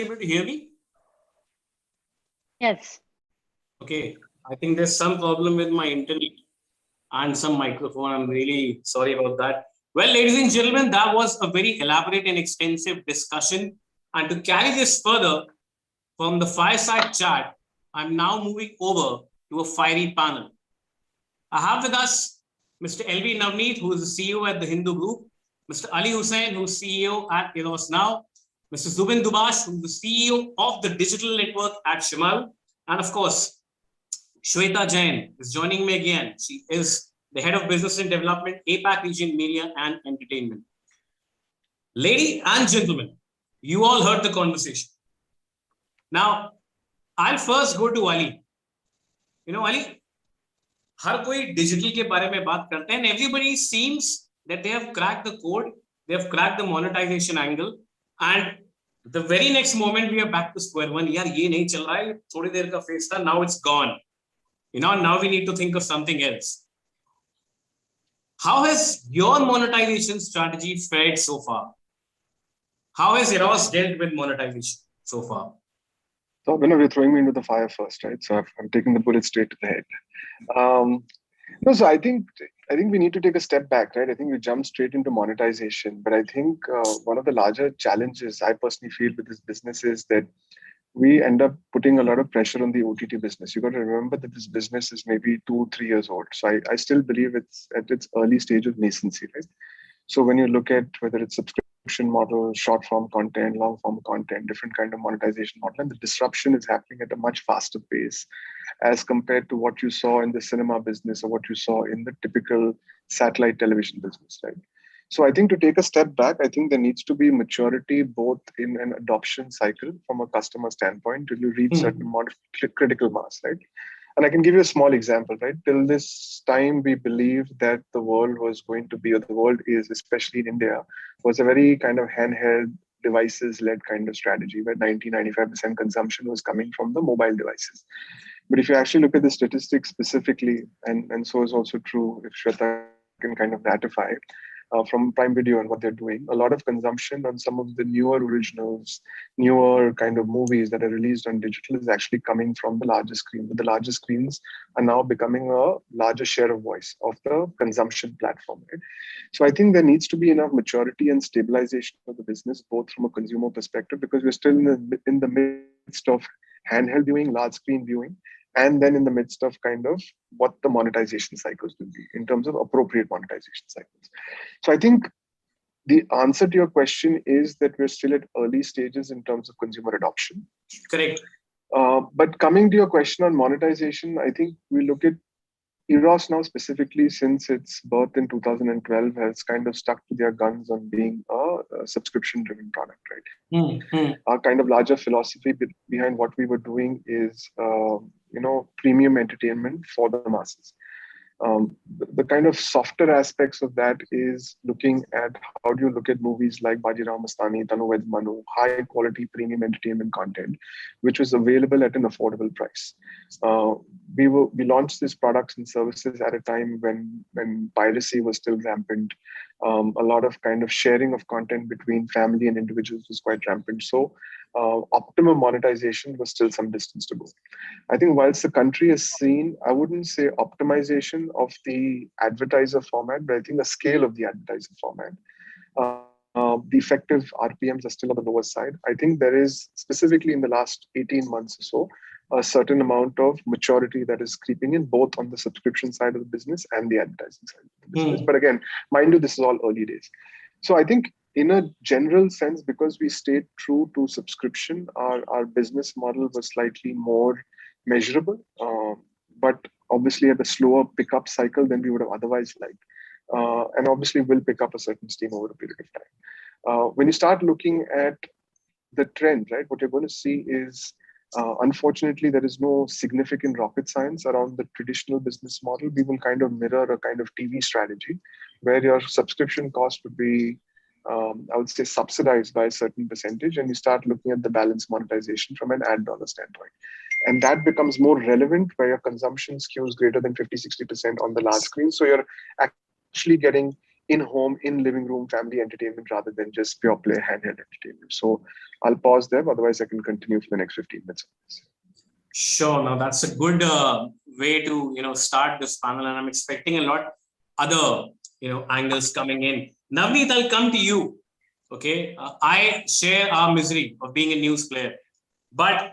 able to hear me? Yes. Okay. I think there's some problem with my internet and some microphone. I'm really sorry about that. Well, ladies and gentlemen, that was a very elaborate and extensive discussion. And to carry this further from the fireside chat, I'm now moving over to a fiery panel. I have with us Mr. LV Navneet, who is the CEO at the Hindu Group, Mr. Ali Hussain, who's CEO at Eros Now, Mr. Zubin Dubash, who's the CEO of the digital network at Shimal, and of course, Shweta Jain is joining me again. She is the head of business and development, APAC region, media and entertainment. Ladies and gentlemen, you all heard the conversation. Now, I'll first go to Ali. Ali, हर कोई digital के बारे में बात करते हैं, and everybody seems that they have cracked the code, they have cracked the monetization angle, and the very next moment we are back to square one. यार ये नहीं चल रहा है, थोड़ी देर का फेस था, now it's gone. Now we need to think of something else. How has your monetization strategy fared so far? How has Eros dealt with monetization so far? So, you're throwing me into the fire first, right? So I'm taking the bullet straight to the head. So I think we need to take a step back, right? I think we jumped straight into monetization, but I think one of the larger challenges I personally feel with this business is that we end up putting a lot of pressure on the OTT business. You got to remember that this business is maybe 2-3 years old. So I still believe it's at its early stage of nascency, right? So when you look at whether it's subscription model, short form content, long form content, different kind of monetization model, and the disruption is happening at a much faster pace as compared to what you saw in the cinema business or what you saw in the typical satellite television business, right? So I think to take a step back, I think there needs to be maturity both in an adoption cycle from a customer standpoint till you reach certain amount of critical mass, right? And I can give you a small example, right? Till this time, we believed that the world was going to be, or the world is, especially in India, was a very kind of handheld devices-led kind of strategy where 90-95% consumption was coming from the mobile devices. But if you actually look at the statistics specifically, and so is also true if Shweta can kind of ratify it, from Prime Video and what they're doing, a lot of consumption on some of the newer originals, newer kind of movies that are released on digital is actually coming from the larger screen. But the larger screens are now becoming a larger share of voice of the consumption platform. Right? So I think there needs to be enough maturity and stabilization of the business, both from a consumer perspective, because we're still in the midst of handheld viewing, large screen viewing, and then in the midst of kind of what the monetization cycles will be in terms of appropriate monetization cycles. So I think the answer to your question is that we're still at early stages in terms of consumer adoption. Correct. But coming to your question on monetization, I think we look at Eros now specifically since its birth in 2012 has kind of stuck to their guns on being a subscription-driven product, right? Our kind of larger philosophy behind what we were doing is, premium entertainment for the masses. The kind of softer aspects of that is looking at how do you look at movies like Bajirao Mastani, Tanu Ved Manu, high quality premium entertainment content, which was available at an affordable price. We launched these products and services at a time when piracy was still rampant. A lot of kind of sharing of content between family and individuals was quite rampant. So optimum monetization was still some distance to go. I think whilst the country has seen, I wouldn't say optimization of the advertiser format, but I think the scale of the advertiser format. The effective RPMs are still on the lower side. I think there is, specifically in the last 18 months or so, a certain amount of maturity that is creeping in both on the subscription side of the business and the advertising side of the business. But again, mind you, this is all early days. So I think in a general sense, because we stayed true to subscription, our business model was slightly more measurable, but obviously at a slower pickup cycle than we would have otherwise liked. And obviously will pick up a certain steam over a period of time. When you start looking at the trend, right, what you're going to see is, unfortunately, there is no significant rocket science around the traditional business model. We will kind of mirror a kind of TV strategy where your subscription cost would be, I would say, subsidized by a certain percentage, and you start looking at the balance monetization from an ad dollar standpoint. And that becomes more relevant where your consumption skews greater than 50-60% on the large screen. So you're actually getting in-home, in living room family entertainment rather than just pure play handheld entertainment. So I'll pause there. Otherwise, I can continue for the next 15 minutes. Sure. Now that's a good way to start this panel, and I'm expecting a lot other angles coming in. Navneet, I'll come to you. Okay, I share our misery of being a news player, but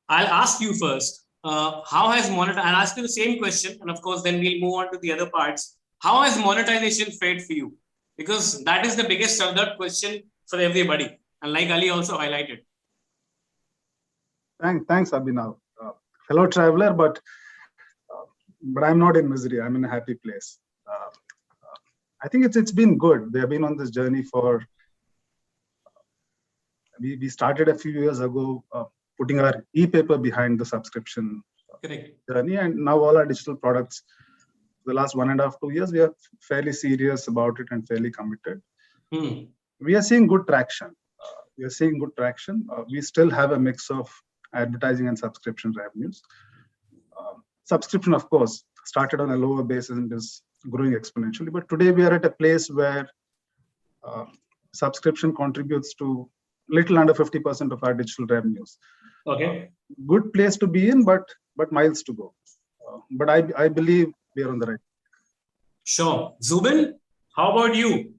I'll ask you first. How has monetization? I'll ask you the same question, and of course, then we'll move on to the other parts. How has monetization fared for you? Because that is the biggest standard question for everybody, and like Ali also highlighted. Thanks, Abhinav. Fellow traveler, but I'm not in misery. I'm in a happy place. I think it's been good. We have been on this journey for. We started a few years ago, putting our e-paper behind the subscription journey, and now all our digital products. The last 1.5 to 2 years, we are fairly serious about it and fairly committed. We are seeing good traction. We still have a mix of advertising and subscription revenues. Subscription, of course, started on a lower base and is growing exponentially. But today we are at a place where subscription contributes to little under 50% of our digital revenues. Okay. Good place to be in, but miles to go. But I believe we are on the right. Sure. Zubin, how about you?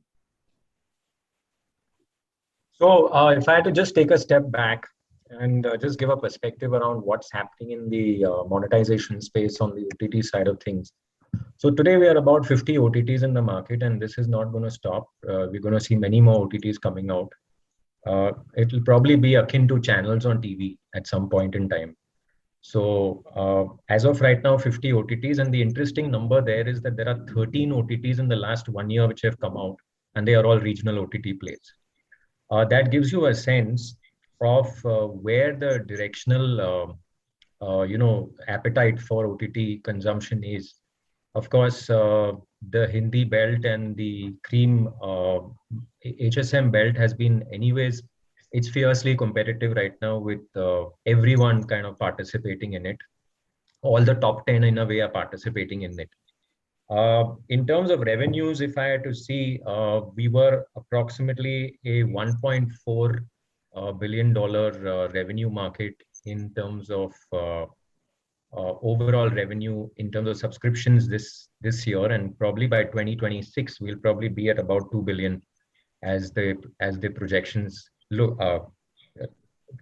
So if I had to just take a step back and just give a perspective around what's happening in the monetization space on the OTT side of things. So today we are about 50 OTTs in the market, and this is not going to stop. We're going to see many more OTTs coming out. It will probably be akin to channels on TV at some point in time. So as of right now, 50 OTTs, and the interesting number there is that there are 13 OTTs in the last 1 year which have come out, and they are all regional OTT plays. That gives you a sense of where the directional, appetite for OTT consumption is. Of course, the Hindi belt and the cream HSM belt has been anyways, it's fiercely competitive right now with everyone kind of participating in it. All the top 10 in a way are participating in it. In terms of revenues, if I had to see, we were approximately a $1.4 billion revenue market in terms of overall revenue in terms of subscriptions this year, and probably by 2026 we'll probably be at about 2 billion as the projections look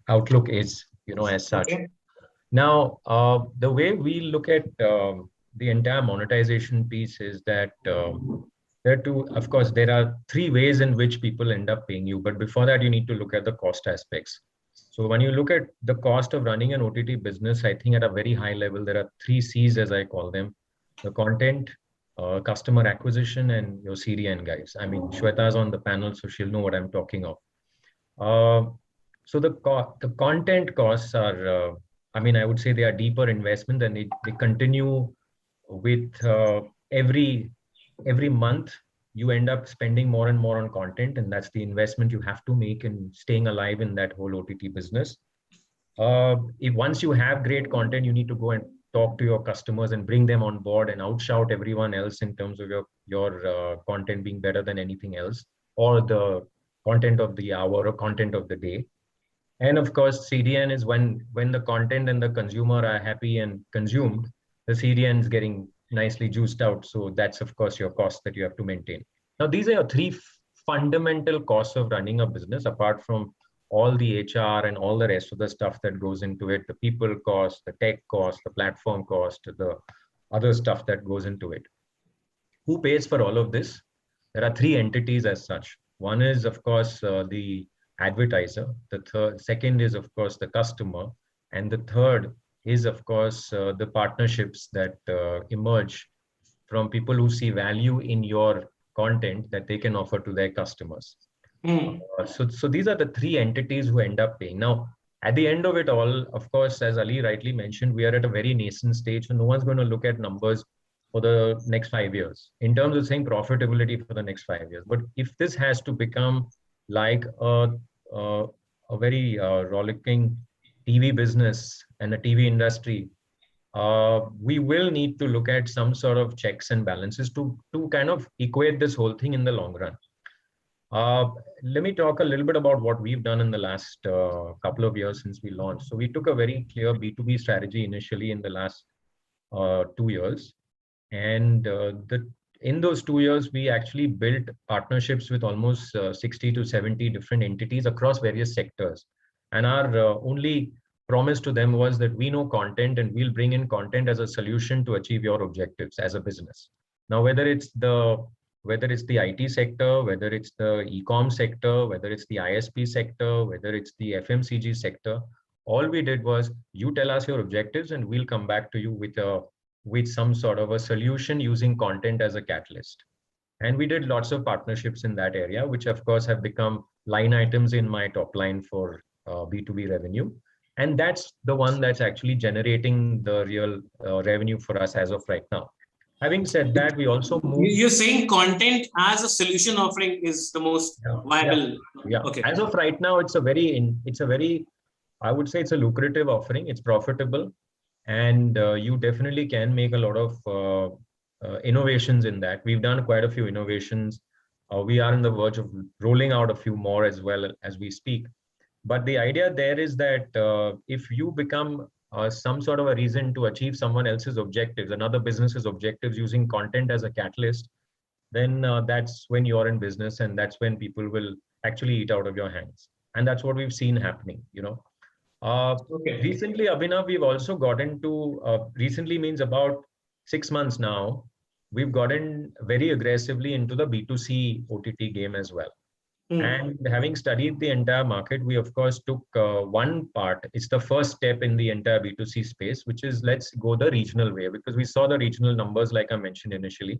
outlook is as such. Okay. Now the way we look at the entire monetization piece is that of course there are 3 ways in which people end up paying you, but before that you need to look at the cost aspects. So when you look at the cost of running an OTT business, I think at a very high level, there are 3 C's as I call them: the content, customer acquisition, and your CDN guys. I mean, Shweta's on the panel, so she'll know what I'm talking of. So the content costs are, I would say they are deeper investment, and they continue with every month. You end up spending more and more on content, and that's the investment you have to make in staying alive in that whole OTT business. If once you have great content, you need to go and talk to your customers and bring them on board and outshout everyone else in terms of your content being better than anything else, or the content of the hour or content of the day. And of course, CDN is when the content and the consumer are happy and consumed, the CDN is getting nicely juiced out. So that's of course your cost that you have to maintain. Now, these are your 3 fundamental costs of running a business, apart from all the HR and all the rest of the stuff that goes into it: the people cost, the tech cost, the platform cost, the other stuff that goes into it. Who pays for all of this? There are 3 entities as such. One is of course the advertiser. The second is of course the customer, and the third is of course the partnerships that emerge from people who see value in your content that they can offer to their customers. So these are the 3 entities who end up paying. Now, at the end of it all, of course, as Ali rightly mentioned, we are at a very nascent stage, so no one's going to look at numbers for the next 5 years in terms of saying profitability for the next 5 years. But if this has to become like a very rollicking TV business and a TV industry we will need to look at some sort of checks and balances to kind of equate this whole thing in the long run. Let me talk a little bit about what we've done in the last couple of years since we launched. So we took a very clear B2B strategy initially in the last 2 years. And in those 2 years, we actually built partnerships with almost 60 to 70 different entities across various sectors. And our only promise to them was that we know content and we'll bring in content as a solution to achieve your objectives as a business. Now, whether it's the IT sector, whether it's the e-com sector, whether it's the ISP sector, whether it's the FMCG sector, all we did was you tell us your objectives and we'll come back to you with some sort of a solution using content as a catalyst. And we did lots of partnerships in that area, which of course have become line items in my top line for B2B revenue. And that's the one that's actually generating the real revenue for us as of right now. Having said that, we also moved. You're saying content as a solution offering is the most viable. Yeah. Okay. As of right now, it's a very, I would say it's a lucrative offering. It's profitable, and you definitely can make a lot of innovations in that. We've done quite a few innovations. We are on the verge of rolling out a few more as well as we speak. But the idea there is that if you become some sort of a reason to achieve someone else's objectives, another business's objectives using content as a catalyst, then that's when you're in business, and that's when people will actually eat out of your hands. And that's what we've seen happening, Recently, Abhinav, we've also gotten to, recently means about 6 months now, we've gotten very aggressively into the B2C OTT game as well. And having studied the entire market, we of course took one part. It's the first step in the entire B2C space, which is let's go the regional way, because we saw the regional numbers like I mentioned initially.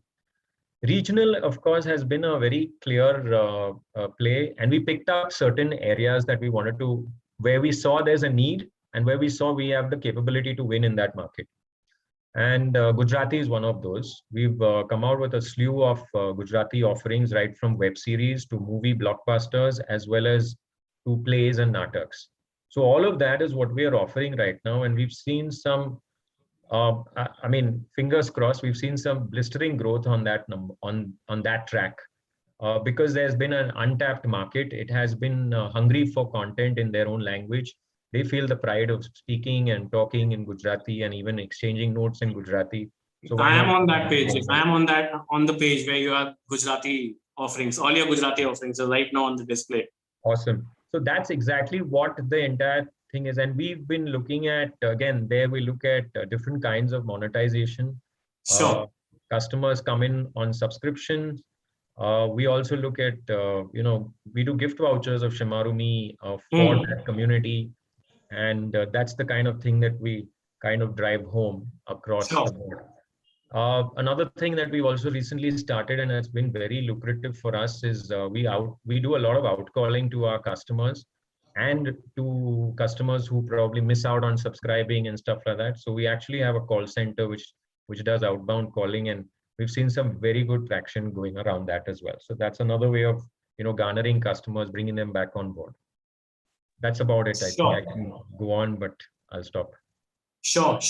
Regional, of course, has been a very clear play, and we picked up certain areas that we wanted to, where we saw there's a need and where we saw we have the capability to win in that market. And Gujarati is one of those. We've come out with a slew of Gujarati offerings, right from web series to movie blockbusters, as well as to plays and nataks. So all of that is what we are offering right now. And we've seen some, I mean, fingers crossed, we've seen some blistering growth on that number, on that track, because there's been an untapped market. It has been hungry for content in their own language. They feel the pride of speaking and talking in Gujarati and even exchanging notes in Gujarati. So I am on that page. If I am on the page where you have Gujarati offerings, all your Gujarati offerings are right now on the display. Awesome. So that's exactly what the entire thing is. And we've been looking at, again, there we look at different kinds of monetization. Sure. Customers come in on subscriptions. We also look at, we do gift vouchers of Shimarumi for that community. And that's the kind of thing that we kind of drive home across the board. Another thing that we've also recently started, and it's been very lucrative for us, is we do a lot of outcalling to our customers and to customers who probably miss out on subscribing and stuff like that. So we actually have a call center which does outbound calling, and we've seen some very good traction going around that as well. So that's another way of garnering customers, bringing them back on board. That's about it. I think I can go on, but I'll stop. Sure.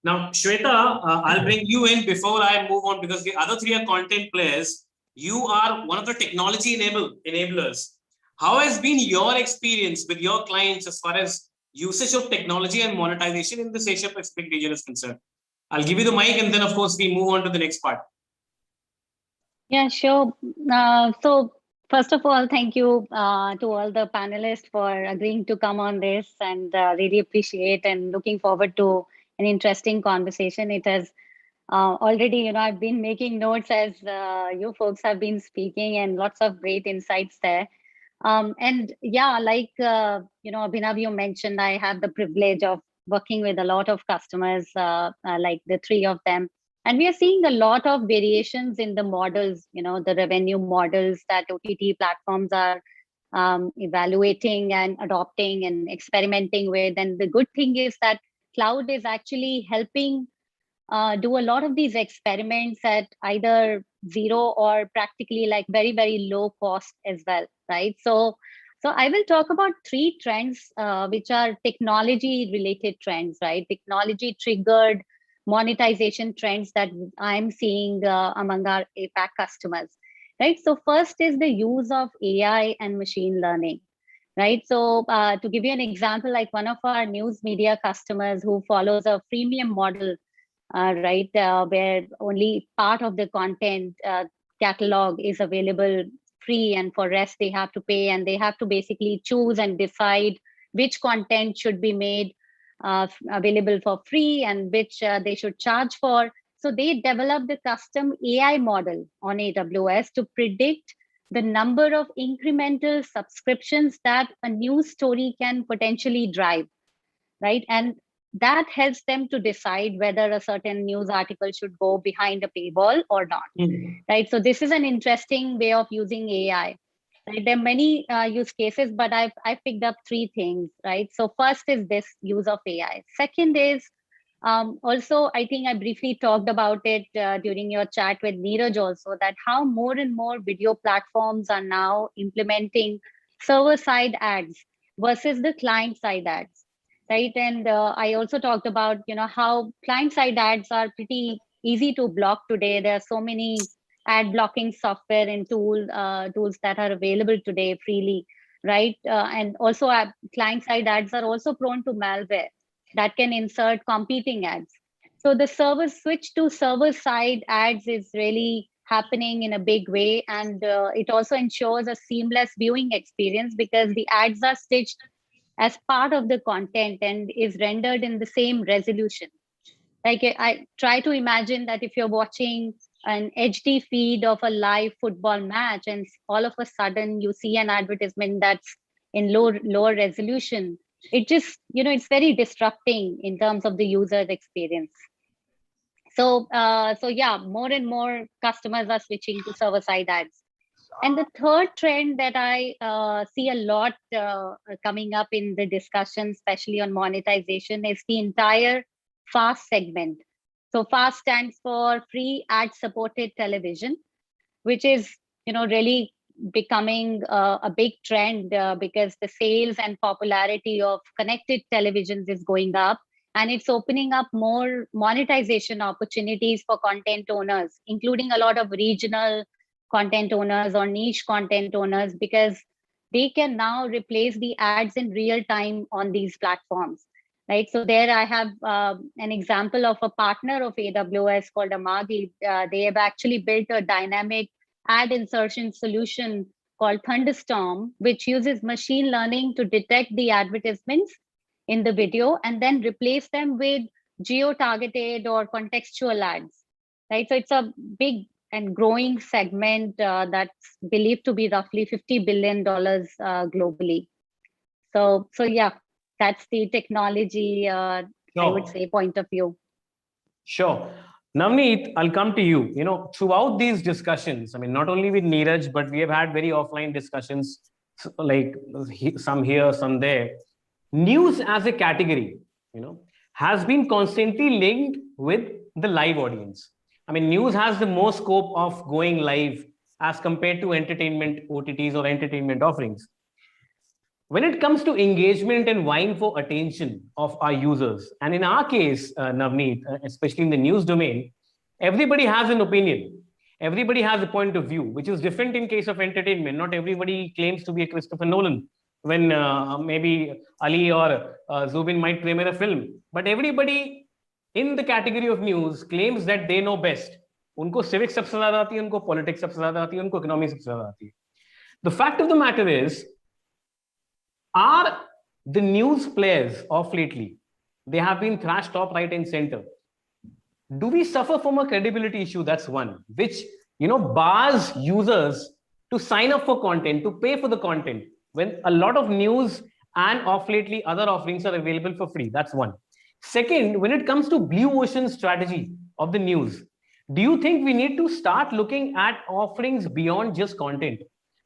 Now, Shweta, I'll bring you in before I move on, because the other three are content players. You are one of the technology enablers. How has been your experience with your clients as far as usage of technology and monetization in this Asia Pacific region is concerned? I'll give you the mic, and then, of course, we move on to the next part. Yeah, sure. So first of all, thank you to all the panelists for agreeing to come on this, and really appreciate and looking forward to an interesting conversation. It has already, I've been making notes as you folks have been speaking, and lots of great insights there. And yeah, like, Abhinav, you mentioned, I have the privilege of working with a lot of customers, like the three of them. And we are seeing a lot of variations in the models, the revenue models that OTT platforms are evaluating and adopting and experimenting with. And the good thing is that cloud is actually helping do a lot of these experiments at either zero or practically like very, very low cost as well, right? So I will talk about three trends, which are technology related trends, right? Technology triggered monetization trends that I'm seeing among our APAC customers, right? So first is the use of AI and machine learning, right? So to give you an example, like one of our news media customers who follows a freemium model, right, where only part of the content catalog is available free, and for rest they have to pay, and they have to basically choose and decide which content should be made available for free and which they should charge for. So they developed a custom AI model on AWS to predict the number of incremental subscriptions that a news story can potentially drive, right? And that helps them to decide whether a certain news article should go behind a paywall or not, right? So this is an interesting way of using AI. Right? There are many use cases, but I've picked up 3 things, right? So first is this use of AI. Second is also, I think I briefly talked about it during your chat with Neeraj also, that how more and more video platforms are now implementing server-side ads versus the client-side ads, right? And I also talked about, how client-side ads are pretty easy to block today. There are so many ad blocking software and tools that are available today freely, right? And also client-side ads are also prone to malware that can insert competing ads. So the switch to server-side ads is really happening in a big way, and it also ensures a seamless viewing experience because the ads are stitched as part of the content and is rendered in the same resolution. Like I try to imagine that if you're watching an HD feed of a live football match and all of a sudden you see an advertisement that's in lower resolution, it just, it's very disrupting in terms of the user experience. So, yeah, more and more customers are switching to server-side ads. And the third trend that I see a lot coming up in the discussion, especially on monetization, is the entire FAST segment. So FAST stands for free ad-supported television, which is, really becoming a big trend because the sales and popularity of connected televisions is going up, and it's opening up more monetization opportunities for content owners, including a lot of regional content owners or niche content owners, because they can now replace the ads in real time on these platforms, right? So there I have an example of a partner of AWS called Amagi. They have actually built a dynamic ad insertion solution called Thunderstorm, which uses machine learning to detect the advertisements in the video and then replace them with geo-targeted or contextual ads, right? So it's a big and growing segment that's believed to be roughly $50 billion globally. So yeah, that's the technology, I would say, point of view. Sure. Navneet, I'll come to you. Throughout these discussions, I mean, not only with Neeraj, but we have had very offline discussions, like some here, some there. News as a category, has been constantly linked with the live audience. I mean, news has the most scope of going live as compared to entertainment OTTs or entertainment offerings. When it comes to engagement and vying for attention of our users, and in our case, Navneet, especially in the news domain, everybody has an opinion. Everybody has a point of view, which is different in case of entertainment. Not everybody claims to be a Christopher Nolan when maybe Ali or Zubin might premiere a film. But everybody in the category of news claims that they know best. Unko civics sabse zyada aati hai, unko politics sabse zyada aati hai, unko economics sabse zyada aati hai. The fact of the matter is, are the news players of lately, they have been thrashed top, right, and center. Do we suffer from a credibility issue? That's one, which bars users to sign up for content, to pay for the content, when a lot of news and of lately other offerings are available for free. That's one. Second, when it comes to blue ocean strategy of the news, do you think we need to start looking at offerings beyond just content?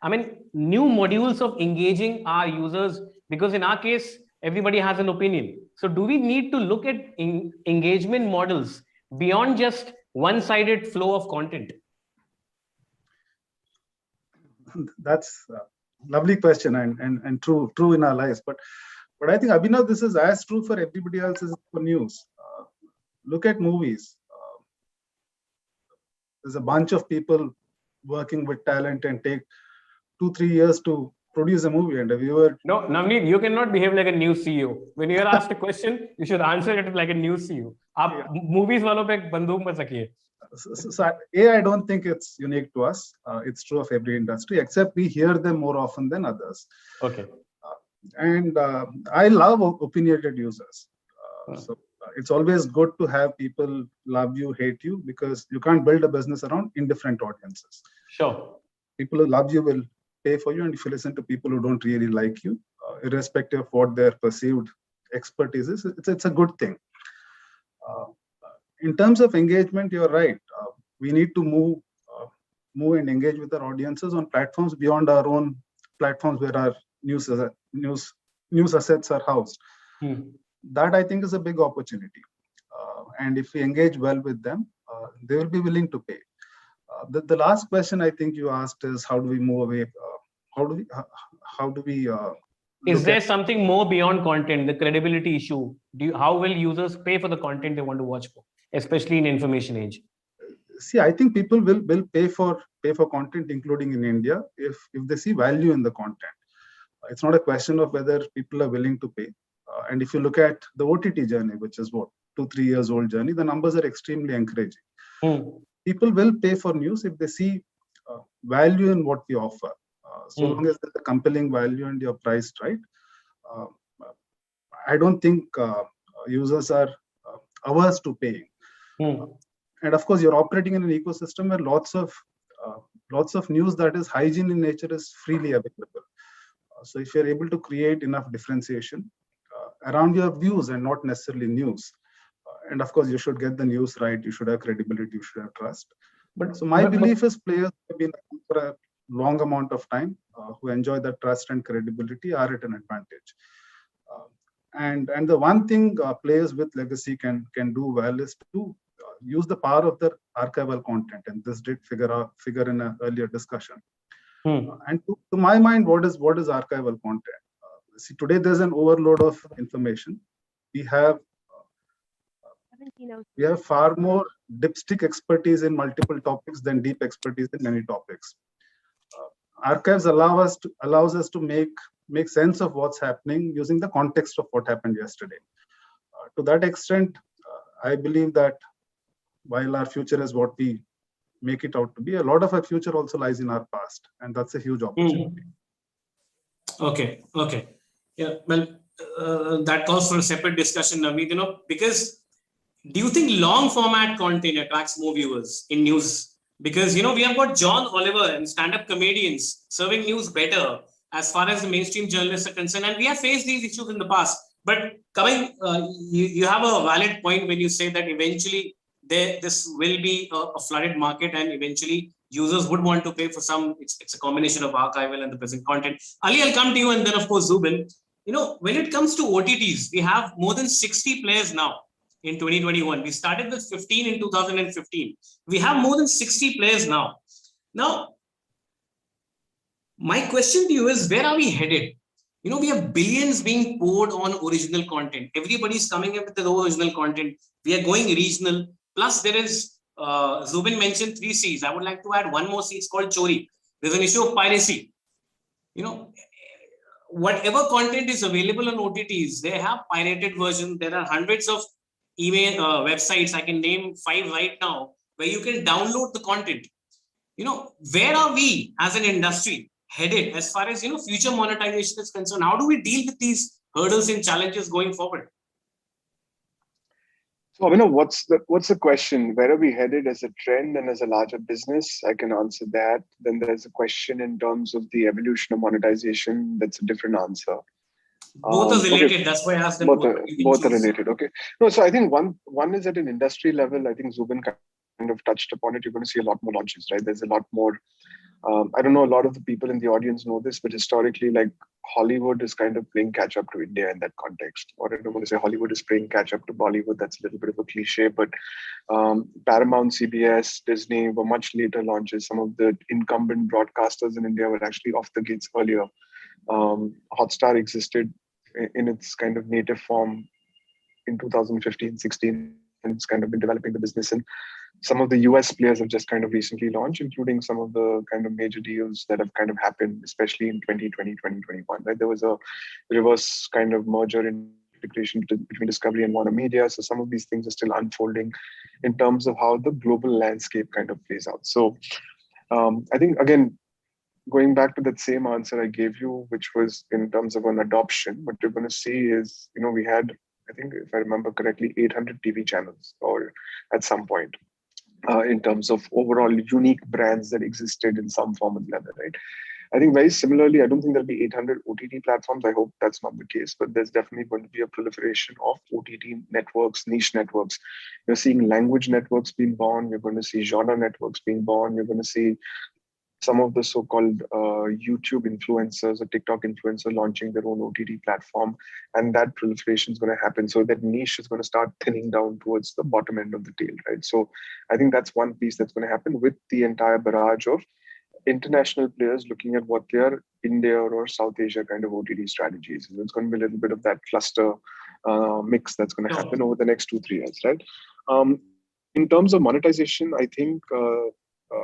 I mean, new modules of engaging our users, because in our case, everybody has an opinion. So do we need to look at engagement models beyond just one-sided flow of content? That's a lovely question and true in our lives. But I think, Abhinav, this is as true for everybody else as for news. look at movies. There's a bunch of people working with talent and take 2-3 years to produce a movie, and a viewer. No, Navneet, you cannot behave like a new CEO. When you're asked a question, you should answer it like a new CEO. आप movies वालों पे बंदूक मत रखिए. So I don't think it's unique to us. It's true of every industry, except we hear them more often than others. Okay. And I love opinionated users. So it's always good to have people love you, hate you, because you can't build a business around indifferent audiences. Sure. People who love you will pay for you, and if you listen to people who don't really like you, irrespective of what their perceived expertise is, it's a good thing. In terms of engagement, you're right. We need to move and engage with our audiences on platforms beyond our own platforms where our news assets are housed. That I think is a big opportunity. And if we engage well with them, they will be willing to pay. The last question I think you asked is, how do we move away? How do we? Is there something more beyond content, the credibility issue? How will users pay for the content they want to watch for, especially in information age? See, I think people will pay for content, including in India, if they see value in the content. It's not a question of whether people are willing to pay. And if you look at the OTT journey, which is what, 2-3 years old journey, the numbers are extremely encouraging. People will pay for news if they see value in what we offer. So long as there's a compelling value and you're priced right. I don't think users are averse to paying. And of course, you're operating in an ecosystem where lots of news that is hygiene in nature is freely available. So if you're able to create enough differentiation around your views and not necessarily news, and of course, you should get the news right, you should have credibility, you should have trust. So my belief is players have been for a long amount of time who enjoy that trust and credibility are at an advantage. And the one thing players with legacy can do well is to use the power of their archival content, and this did figure in an earlier discussion. And to my mind, what is archival content? See, today there's an overload of information. We have far more dipstick expertise in multiple topics than deep expertise in many topics. Archives allows us to make sense of what's happening using the context of what happened yesterday. To that extent, I believe that while our future is what we make it out to be, a lot of our future also lies in our past, and that's a huge opportunity. Okay. Yeah, well, that calls for a separate discussion, Navneet, because do you think long format content attracts more viewers in news? Because, we have got John Oliver and stand-up comedians serving news better as far as the mainstream journalists are concerned. And we have faced these issues in the past. But you have a valid point when you say that eventually this will be a flooded market, and eventually users would want to pay for some. It's a combination of archival and the present content. Ali, I'll come to you, and then of course Zubin. When it comes to OTTs, we have more than 60 players now in 2021. We started with 15 in 2015. We have more than 60 players now. Now, my question to you is, where are we headed? We have billions being poured on original content. Everybody's coming up with their original content. We are going regional. Plus, there is, Zubin mentioned 3 C's. I would like to add one more C. It's called Chori. There's an issue of piracy. Whatever content is available on OTTs, they have pirated versions. There are hundreds of email websites. I can name 5 right now where you can download the content. Where are we as an industry headed as far as future monetization is concerned? How do we deal with these hurdles and challenges going forward? So, what's the question? Where are we headed as a trend and as a larger business? I can answer that. Then there's a question in terms of the evolution of monetization. That's a different answer. Both are related. Okay. That's why I asked them. Both are related. Okay. No, so I think one is at an industry level. I think Zubin kind of touched upon it. You're going to see a lot more launches, right? There's a lot more. I don't know, a lot of the people in the audience know this, but historically, like Hollywood is kind of playing catch up to India in that context. Or I don't want to say Hollywood is playing catch up to Bollywood. That's a little bit of a cliche, but Paramount, CBS, Disney were much later launches. Some of the incumbent broadcasters in India were actually off the gates earlier. Hotstar existed in its kind of native form in 2015, 16. kind of been developing the business, and some of the US players have just kind of recently launched, including some of the kind of major deals that have kind of happened, especially in 2020, 2021, right? There was a reverse kind of merger integration between Discovery and Warner Media. So some of these things are still unfolding in terms of how the global landscape kind of plays out. So I think, again, going back to that same answer I gave you, which was in terms of an adoption, what you're going to see is, we had, I think, if I remember correctly, 800 TV channels or at some point. In terms of overall unique brands that existed in some form or the other, right? I think very similarly, I don't think there'll be 800 OTT platforms. I hope that's not the case, but there's definitely going to be a proliferation of OTT networks, niche networks. You're seeing language networks being born. You're going to see genre networks being born. You're going to see some of the so-called YouTube influencers or TikTok influencers launching their own OTT platform, and that proliferation is going to happen. So that niche is going to start thinning down towards the bottom end of the tail, right? So I think that's one piece that's going to happen with the entire barrage of international players looking at what their India or South Asia kind of OTT strategies. So it's going to be a little bit of that cluster mix that's going to happen over the next 2-3 years, right? In terms of monetization, I think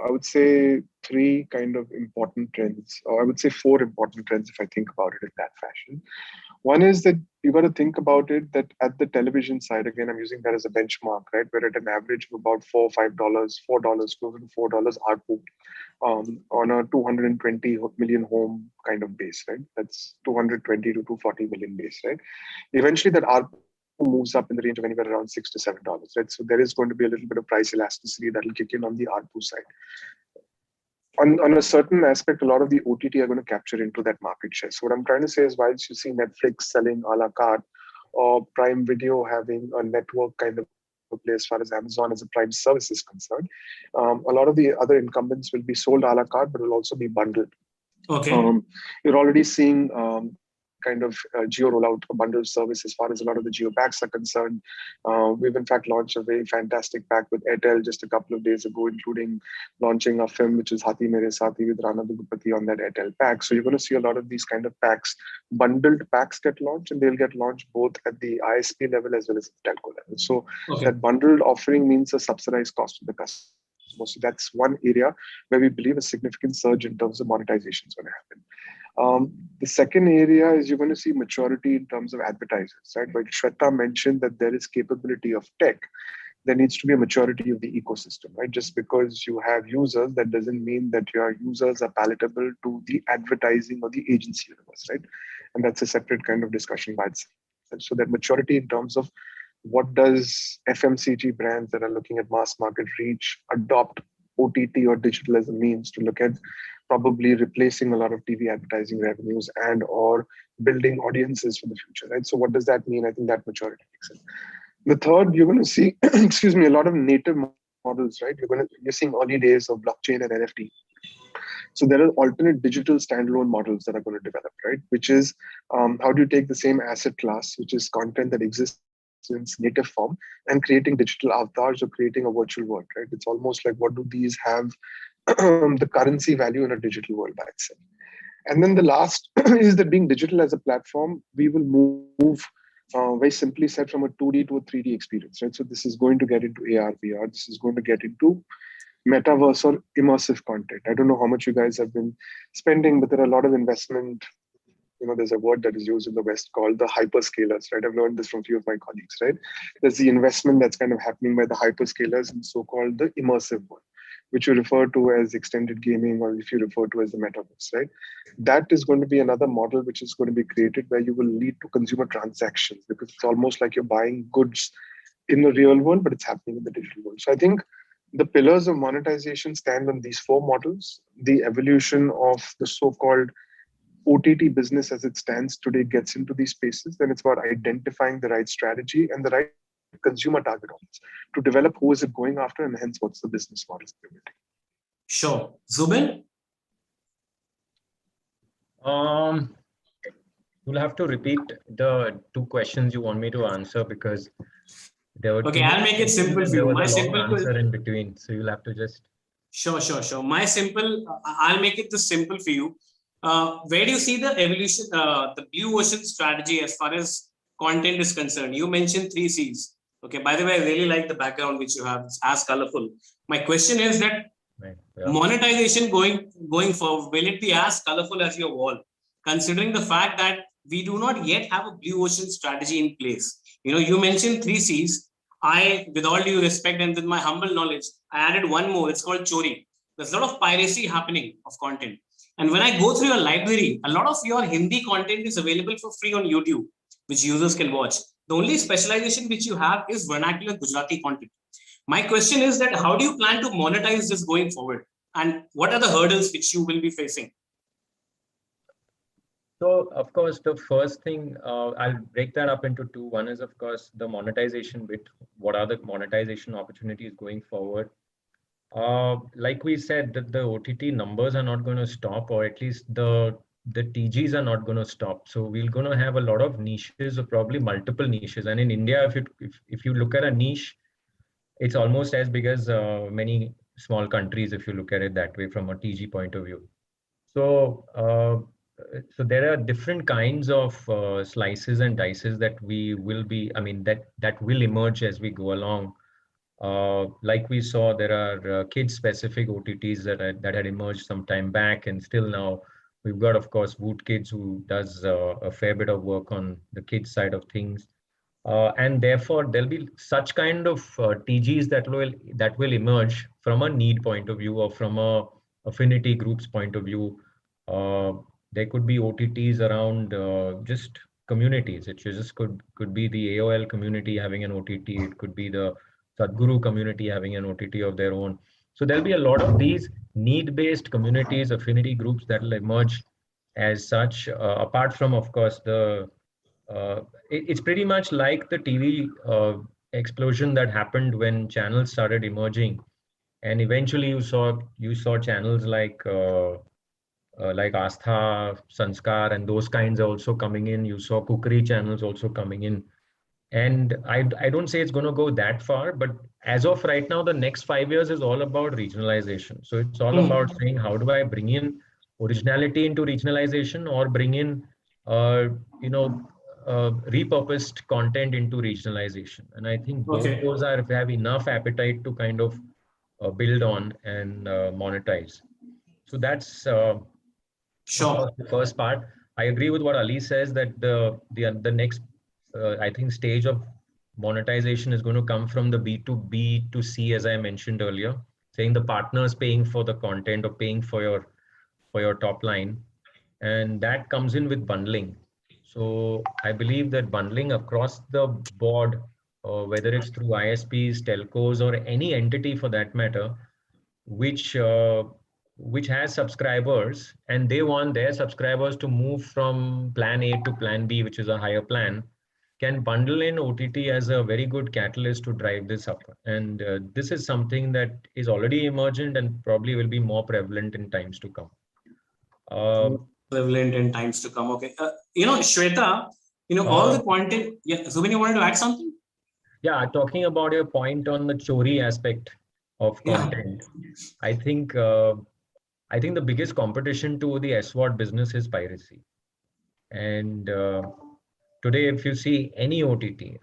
I would say 3 kind of important trends, or I would say 4 important trends if I think about it in that fashion. One is that you got to think about it that at the television side, again, I'm using that as a benchmark, right? We're at an average of about $4, $5, $4, closer to $4 ARPU on a 220 million home kind of base, right? That's 220 to 240 million base, right? Eventually that ARPU moves up in the range of anywhere around $6 to $7, right? So there is going to be a little bit of price elasticity that will kick in on the ARPU side. On a certain aspect, a lot of the OTT are going to capture into that market share. So what I'm trying to say is, whilst you see Netflix selling a la carte or Prime Video having a network kind of play as far as Amazon as a Prime service is concerned, a lot of the other incumbents will be sold a la carte, but will also be bundled. Okay. You're already seeing kind of geo rollout a bundled service as far as a lot of the geo packs are concerned. We've in fact launched a very fantastic pack with Airtel just a couple of days ago, including launching a film which is Hathi Mere Saathi with Rana Dugupati on that Airtel pack. So you're going to see a lot of these kind of packs, bundled packs get launched, and they'll get launched both at the ISP level as well as the telco level. So that bundled offering means a subsidized cost to the customer. So that's one area where we believe a significant surge in terms of monetization is going to happen. The second area is you're going to see maturity in terms of advertisers, right? But Shweta mentioned that there is capability of tech. There needs to be a maturity of the ecosystem, right? Just because you have users, that doesn't mean that your users are palatable to the advertising or the agency universe, right? And that's a separate kind of discussion by itself. So that maturity in terms of what does FMCG brands that are looking at mass market reach adopt OTT or digital as a means to look at probably replacing a lot of TV advertising revenues and or building audiences for the future, right? So what does that mean? I think that maturity makes sense. The third, you're going to see, excuse me, a lot of native models, right? You're seeing early days of blockchain and NFT. So there are alternate digital standalone models that are going to develop, right? Which is how do you take the same asset class, which is content that exists in its native form, and creating digital avatars or creating a virtual world, right? It's almost like what do these have the currency value in a digital world by itself. And then the last is that being digital as a platform, we will move very simply said from a 2D to a 3D experience, right? So this is going to get into AR, VR. This is going to get into metaverse or immersive content. I don't know how much you guys have been spending, but there are a lot of investment. There's a word that is used in the West called the hyperscalers, right? I've learned this from a few of my colleagues, right? There's the investment that's kind of happening by the hyperscalers in so-called the immersive world, which you refer to as extended gaming, or if you refer to as the metaverse, right? That is going to be another model which is going to be created where you will lead to consumer transactions, because it's almost like you're buying goods in the real world, but it's happening in the digital world. So I think the pillars of monetization stand on these 4 models. The evolution of the so-called OTT business as it stands today gets into these spaces. Then it's about identifying the right strategy and the right consumer target audience to develop who is it going after, and hence what's the business model. Sure. Zubin? You'll have to repeat the 2 questions you want me to answer, because there were okay, I'll make it simple for you. My simple answer in between, so you'll have to just Sure. I'll make it this simple for you. Where do you see the evolution, the blue ocean strategy as far as content is concerned? You mentioned 3 C's. Okay. By the way, I really like the background which you have. It's as colorful. My question is that monetization going forward, will it be as colorful as your wall? Considering the fact that we do not yet have a blue ocean strategy in place. You mentioned 3 C's. With all due respect and with my humble knowledge, I added one more. It's called chori. There's a lot of piracy happening of content. And when I go through your library, a lot of your Hindi content is available for free on YouTube, which users can watch. The only specialization which you have is vernacular Gujarati content. My question is that how do you plan to monetize this going forward? And what are the hurdles which you will be facing? So, of course, the first thing, I'll break that up into two. One is, of course, the monetization bit. What are the monetization opportunities going forward? Like we said, that the OTT numbers are not going to stop, or at least the TGs are not going to stop. So we're going to have a lot of niches, or probably multiple niches. And in India, if you look at a niche, it's almost as big as many small countries, if you look at it that way from a TG point of view. So there are different kinds of slices and dices that we will be, that will emerge as we go along. Like we saw, there are kid-specific OTTs that had emerged some time back, and still now we've got, of course, Woot Kids, who does a fair bit of work on the kids side of things. And therefore, there'll be such kind of TGs that will emerge from a need point of view, or from a affinity groups point of view. There could be OTTs around just communities. It just could be the AOL community having an OTT. It could be the Sadhguru community having an OTT of their own. So there'll be a lot of these need-based communities, affinity groups that will emerge as such. Apart from, of course, it's pretty much like the TV explosion that happened when channels started emerging, and eventually you saw channels like Astha, Sanskar, and those kinds are also coming in. You saw cookery channels also coming in. And I don't say it's going to go that far, but as of right now, the next 5 years is all about regionalization. So it's all about saying, how do I bring in originality into regionalization, or bring in, repurposed content into regionalization? And I think both those have enough appetite to kind of build on and monetize. So that's the first part. I agree with what Ali says, that the next I think stage of monetization is going to come from the B2B to C, as I mentioned earlier, saying the partners paying for the content or paying for your top line, and that comes in with bundling. So I believe that bundling across the board, whether it's through ISPs, telcos, or any entity for that matter, which has subscribers, and they want their subscribers to move from plan A to plan B, which is a higher plan, can bundle in OTT as a very good catalyst to drive this up. And this is something that is already emergent and probably will be more prevalent in times to come. Prevalent in times to come. Okay. Shweta, all the content. Yeah. Zubin, you wanted to add something? Yeah. Talking about your point on the chori aspect of content, I think the biggest competition to the SWOT business is piracy. And today, if you see any OTT,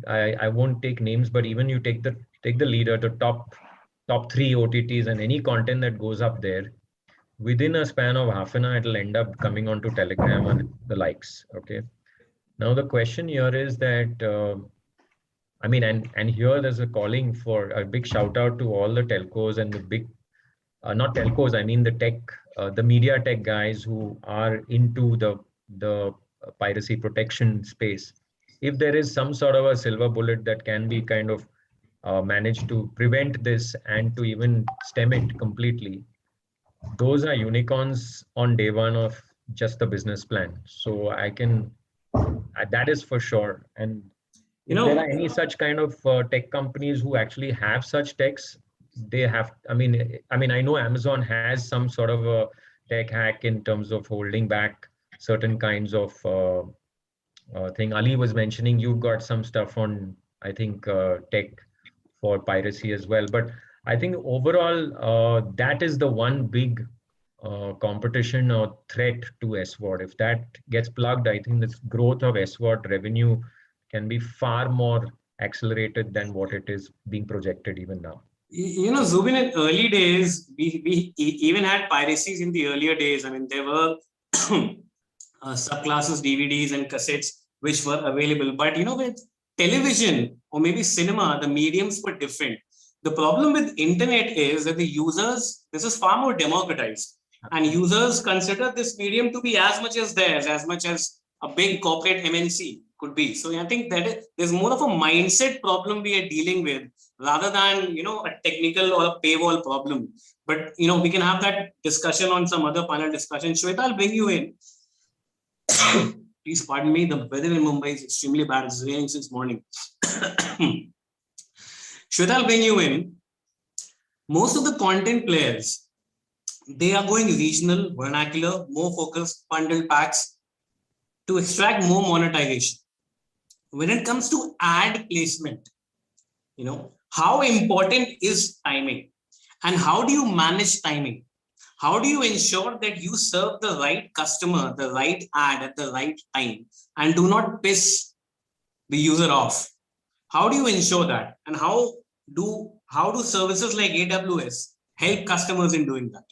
I won't take names, but even you take the leader to top 3 OTTs, and any content that goes up there, within a span of half an hour, it'll end up coming onto Telegram and the likes. Okay. Now the question here is that, and here there's a calling for a big shout out to all the telcos and the big, not telcos, I mean the tech, the media tech guys who are into the piracy protection space. If there is some sort of a silver bullet that can be kind of managed to prevent this and to even stem it completely, those are unicorns on day one of just the business plan. So that is for sure. And if there are any such kind of tech companies who actually have such techs, they have, I know Amazon has some sort of a tech hack in terms of holding back certain kinds of thing. Ali was mentioning you've got some stuff on, I think, tech for piracy as well. But I think overall, that is the one big competition or threat to SWOT. If that gets plugged, I think this growth of SWOT revenue can be far more accelerated than what it is being projected even now. Zubin, in early days, we even had piracies in the earlier days. I mean, there were subclasses, DVDs and cassettes, which were available. But, with television or maybe cinema, the mediums were different. The problem with internet is that the users, this is far more democratized. And users consider this medium to be as much as theirs, as much as a big corporate MNC could be. So I think that there's more of a mindset problem we are dealing with rather than, a technical or a paywall problem. But, we can have that discussion on some other panel discussion. Shweta, I'll bring you in. Please pardon me. The weather in Mumbai is extremely bad. It's raining since morning. Shweta, I'll bring you in. Most of the content players, they are going regional, vernacular, more focused, bundle packs to extract more monetization. When it comes to ad placement, how important is timing? And how do you manage timing? How do you ensure that you serve the right customer, the right ad at the right time, and do not piss the user off? How do you ensure that? And how do services like AWS help customers in doing that?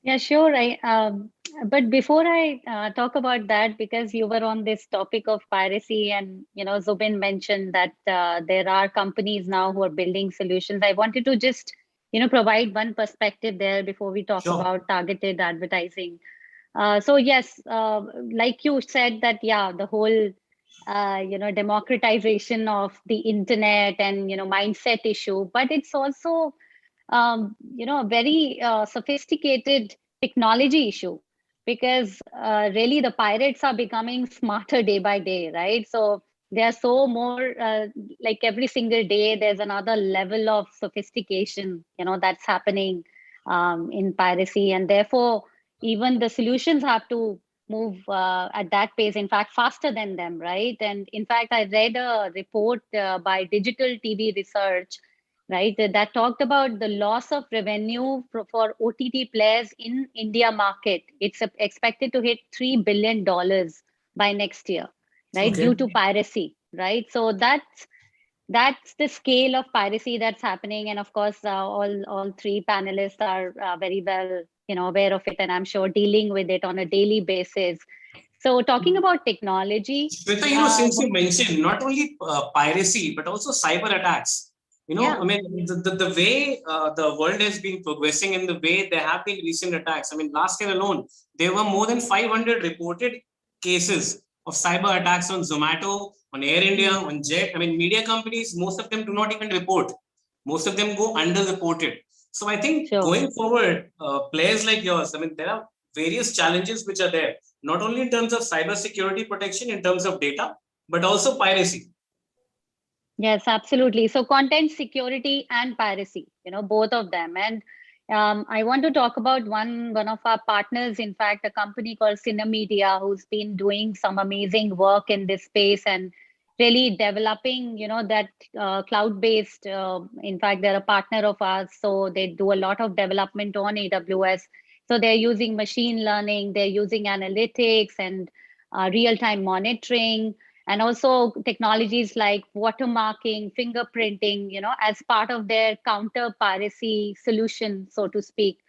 Yeah, sure. But before I talk about that, because you were on this topic of piracy, and Zubin mentioned that there are companies now who are building solutions. I wanted to just provide one perspective there before we talk about targeted advertising. So yes, like you said that, yeah, the whole democratization of the internet and mindset issue, but it's also a very sophisticated technology issue, because really the pirates are becoming smarter day by day, right? So they are so more like every single day there's another level of sophistication that's happening in piracy, and therefore even the solutions have to move at that pace, in fact faster than them, right? And in fact, I read a report by Digital TV Research, right, that talked about the loss of revenue for OTT players in India market. It's expected to hit $3 billion by next year, right? Due to piracy, right? So that's the scale of piracy that's happening. And of course, all three panelists are very well aware of it, and I'm sure dealing with it on a daily basis. So talking about technology, Shweta, since you mentioned not only piracy but also cyber attacks, I mean, the way the world has been progressing and the way there have been recent attacks. I mean, last year alone, there were more than 500 reported cases of cyber attacks on Zomato, on Air India, on Jet. I mean, media companies, most of them do not even report. Most of them go underreported. So I think going forward, players like yours, I mean, there are various challenges which are there, not only in terms of cyber security protection, in terms of data, but also piracy. Yes, absolutely. So content security and piracy, both of them. And I want to talk about one of our partners, in fact, a company called Cinemedia, who's been doing some amazing work in this space and really developing, that cloud-based, in fact, they're a partner of ours. So they do a lot of development on AWS. So they're using machine learning, they're using analytics and real-time monitoring, and also technologies like watermarking, fingerprinting, as part of their counter piracy solution, so to speak,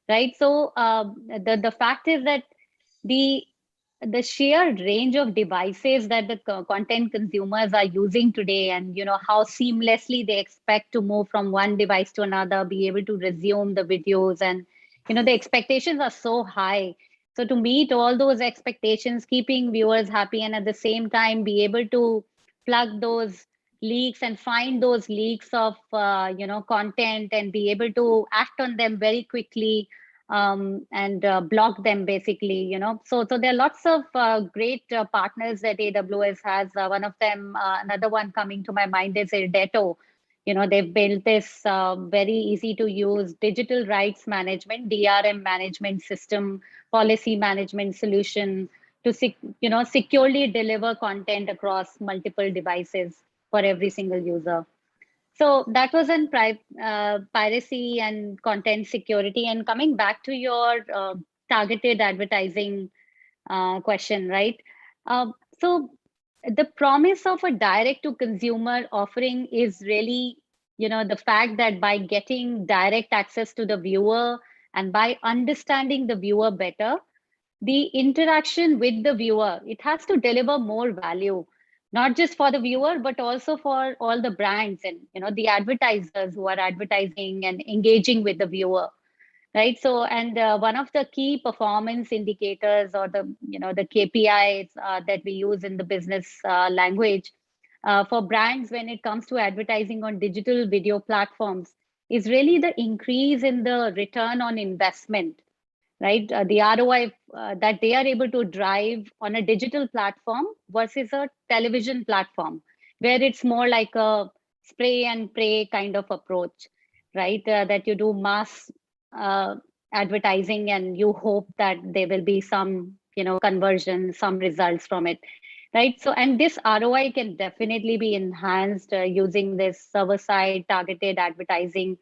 right? So the fact is that the sheer range of devices that the content consumers are using today, and how seamlessly they expect to move from one device to another, be able to resume the videos, and the expectations are so high. So to meet all those expectations, keeping viewers happy, and at the same time be able to plug those leaks and find those leaks of content and be able to act on them very quickly, and block them basically. So there are lots of great partners that AWS has. One of them, another one coming to my mind is Irdeto. They've built this very easy to use digital rights management, DRM management system, policy management solution to securely deliver content across multiple devices for every single user. So that was in piracy and content security. And coming back to your targeted advertising question, right? So the promise of a direct to consumer offering is really, the fact that by getting direct access to the viewer and by understanding the viewer better, the interaction with the viewer, it has to deliver more value, not just for the viewer, but also for all the brands and, the advertisers who are advertising and engaging with the viewer. Right. So, and one of the key performance indicators or the KPIs that we use in the business language for brands when it comes to advertising on digital video platforms is really the increase in the return on investment, right? The ROI that they are able to drive on a digital platform versus a television platform, where it's more like a spray and pray kind of approach, right? That you do mass advertising and you hope that there will be some, conversion, some results from it, right? So, and this ROI can definitely be enhanced using this server-side targeted advertising.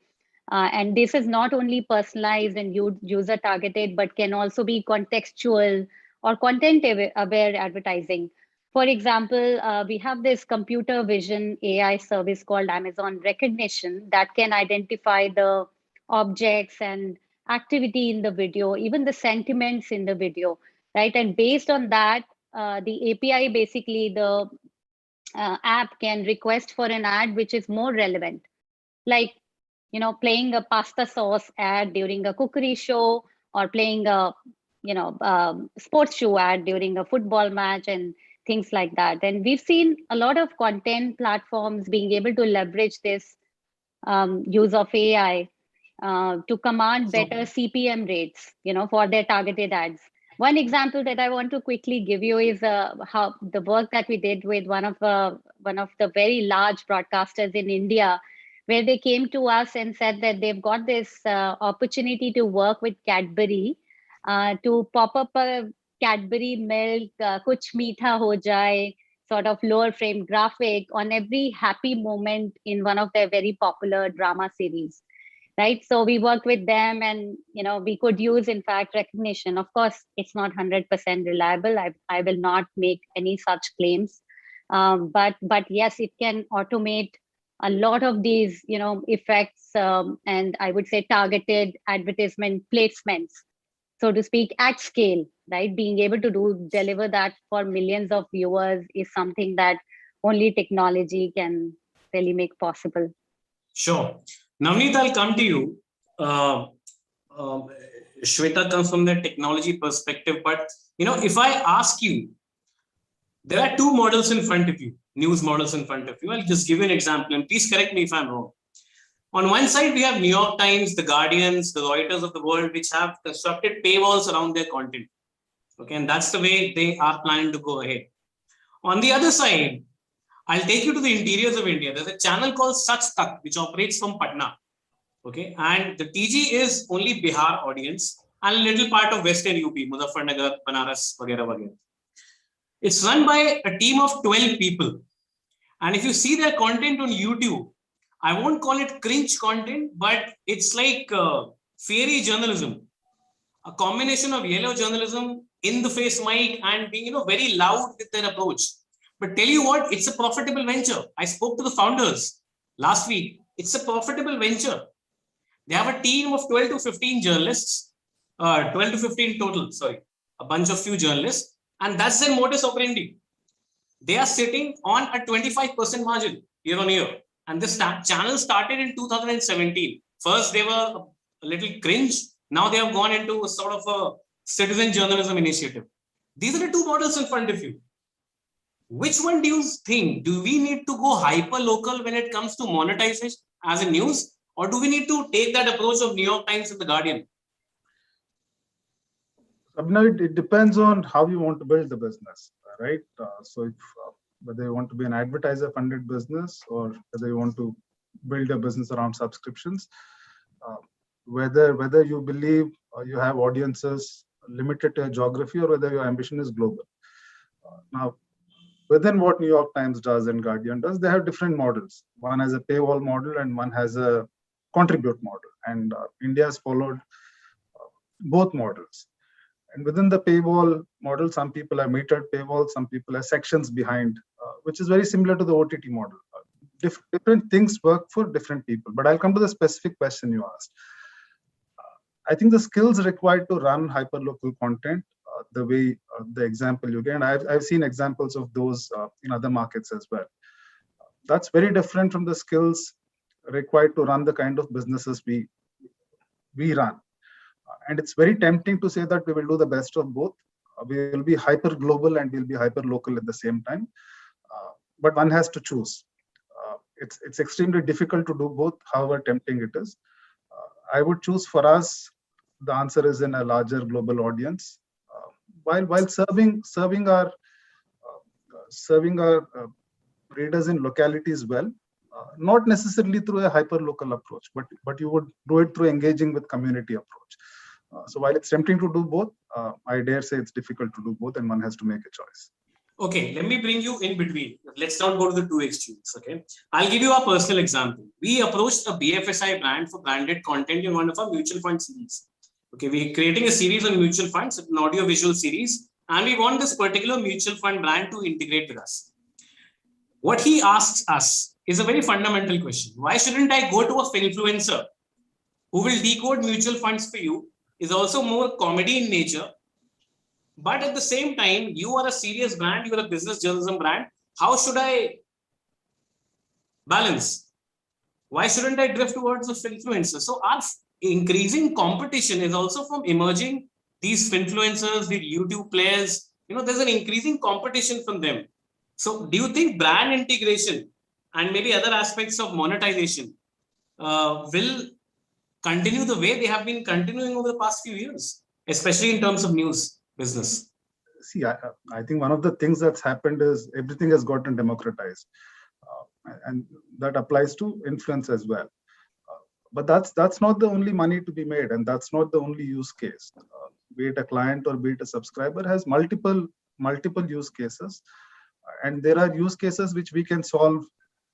And this is not only personalized and user targeted, but can also be contextual or content aware advertising. For example, we have this computer vision AI service called Amazon Recognition that can identify the objects and activity in the video, even the sentiments in the video, right? And based on that, the API, basically the app can request for an ad which is more relevant, like, playing a pasta sauce ad during a cookery show or playing a, sports shoe ad during a football match and things like that. And we've seen a lot of content platforms being able to leverage this use of AI to command better CPM rates, for their targeted ads. One example that I want to quickly give you is how the work that we did with one of the very large broadcasters in India, where they came to us and said that they've got this opportunity to work with Cadbury to pop up a Cadbury milk, kuch meetha ho jaye, sort of lower frame graphic on every happy moment in one of their very popular drama series. Right. So we worked with them and, we could use, in fact, recognition. Of course, it's not 100% reliable. I will not make any such claims. But yes, it can automate a lot of these, effects and I would say targeted advertisement placements, so to speak, at scale, right? Being able to deliver that for millions of viewers is something that only technology can really make possible. Sure. Navneet, I'll come to you. Shweta comes from the technology perspective, but if I ask you, there are two models in front of you, news models in front of you. I'll just give you an example, and please correct me if I'm wrong. On one side, we have New York Times, the Guardians, the Reuters of the world, which have constructed paywalls around their content. Okay, and that's the way they are planning to go ahead. On the other side, I'll take you to the interiors of India. There's a channel called Sach Tak, which operates from Patna. Okay, and the TG is only Bihar audience and a little part of Western UP, Muzaffarnagar, Banaras, vagera, vagera. It's run by a team of 12 people. And if you see their content on YouTube, I won't call it cringe content, but it's like fairy journalism, a combination of yellow journalism, in the face mic, and being very loud with their approach. But tell you what, it's a profitable venture. I spoke to the founders last week. It's a profitable venture. They have a team of 12 to 15 journalists, 12 to 15 total, sorry, a bunch of few journalists. And that's their modus operandi. They are sitting on a 25% margin year on year. And this channel started in 2017. First, they were a little cringe. Now they have gone into a sort of a citizen journalism initiative. These are the two models in front of you. Which one do you think? Do we need to go hyper local when it comes to monetization as a news? Or do we need to take that approach of New York Times and the Guardian? It depends on how you want to build the business, right? So if whether you want to be an advertiser-funded business or whether you want to build a business around subscriptions, whether you believe you have audiences limited to a geography or whether your ambition is global. Now, within what New York Times does and Guardian does, they have different models. One has a paywall model and one has a contribute model. And India has followed both models. And within the paywall model, some people have metered paywall, some people have sections behind which is very similar to the OTT model. Different things work for different people. But I'll come to the specific question you asked. I think the skills required to run hyperlocal content, the way the example you gave, and I've seen examples of those in other markets as well. That's very different from the skills required to run the kind of businesses we run. And it's very tempting to say that we will do the best of both. We will be hyper global and we'll be hyper local at the same time. But one has to choose. It's extremely difficult to do both, however tempting it is. I would choose for us, the answer is in a larger global audience, while serving our readers in localities well, not necessarily through a hyper local approach, but you would do it through engaging with community approach. So while it's tempting to do both, I dare say it's difficult to do both, and one has to make a choice. Okay, let me bring you in between. Let's not go to the two extremes. Okay, I'll give you a personal example. We approached a BFSI brand for branded content in one of our mutual fund series. Okay, we're creating a series on mutual funds, an audio-visual series, and we want this particular mutual fund brand to integrate with us. What he asks us is a very fundamental question. Why shouldn't I go to a influencer who will decode mutual funds for you, is also more comedy in nature, but at the same time, you are a serious brand, you are a business journalism brand. How should I balance? Why shouldn't I drift towards the influencer? So our increasing competition is also from emerging these influencers, the YouTube players. There's an increasing competition from them. So do you think brand integration and maybe other aspects of monetization will continue the way they have been continuing over the past few years, especially in terms of news business? See, I think one of the things that's happened is everything has gotten democratized, and that applies to influence as well. But that's not the only money to be made, and that's not the only use case. Be it a client or be it a subscriber has multiple use cases, and there are use cases which we can solve,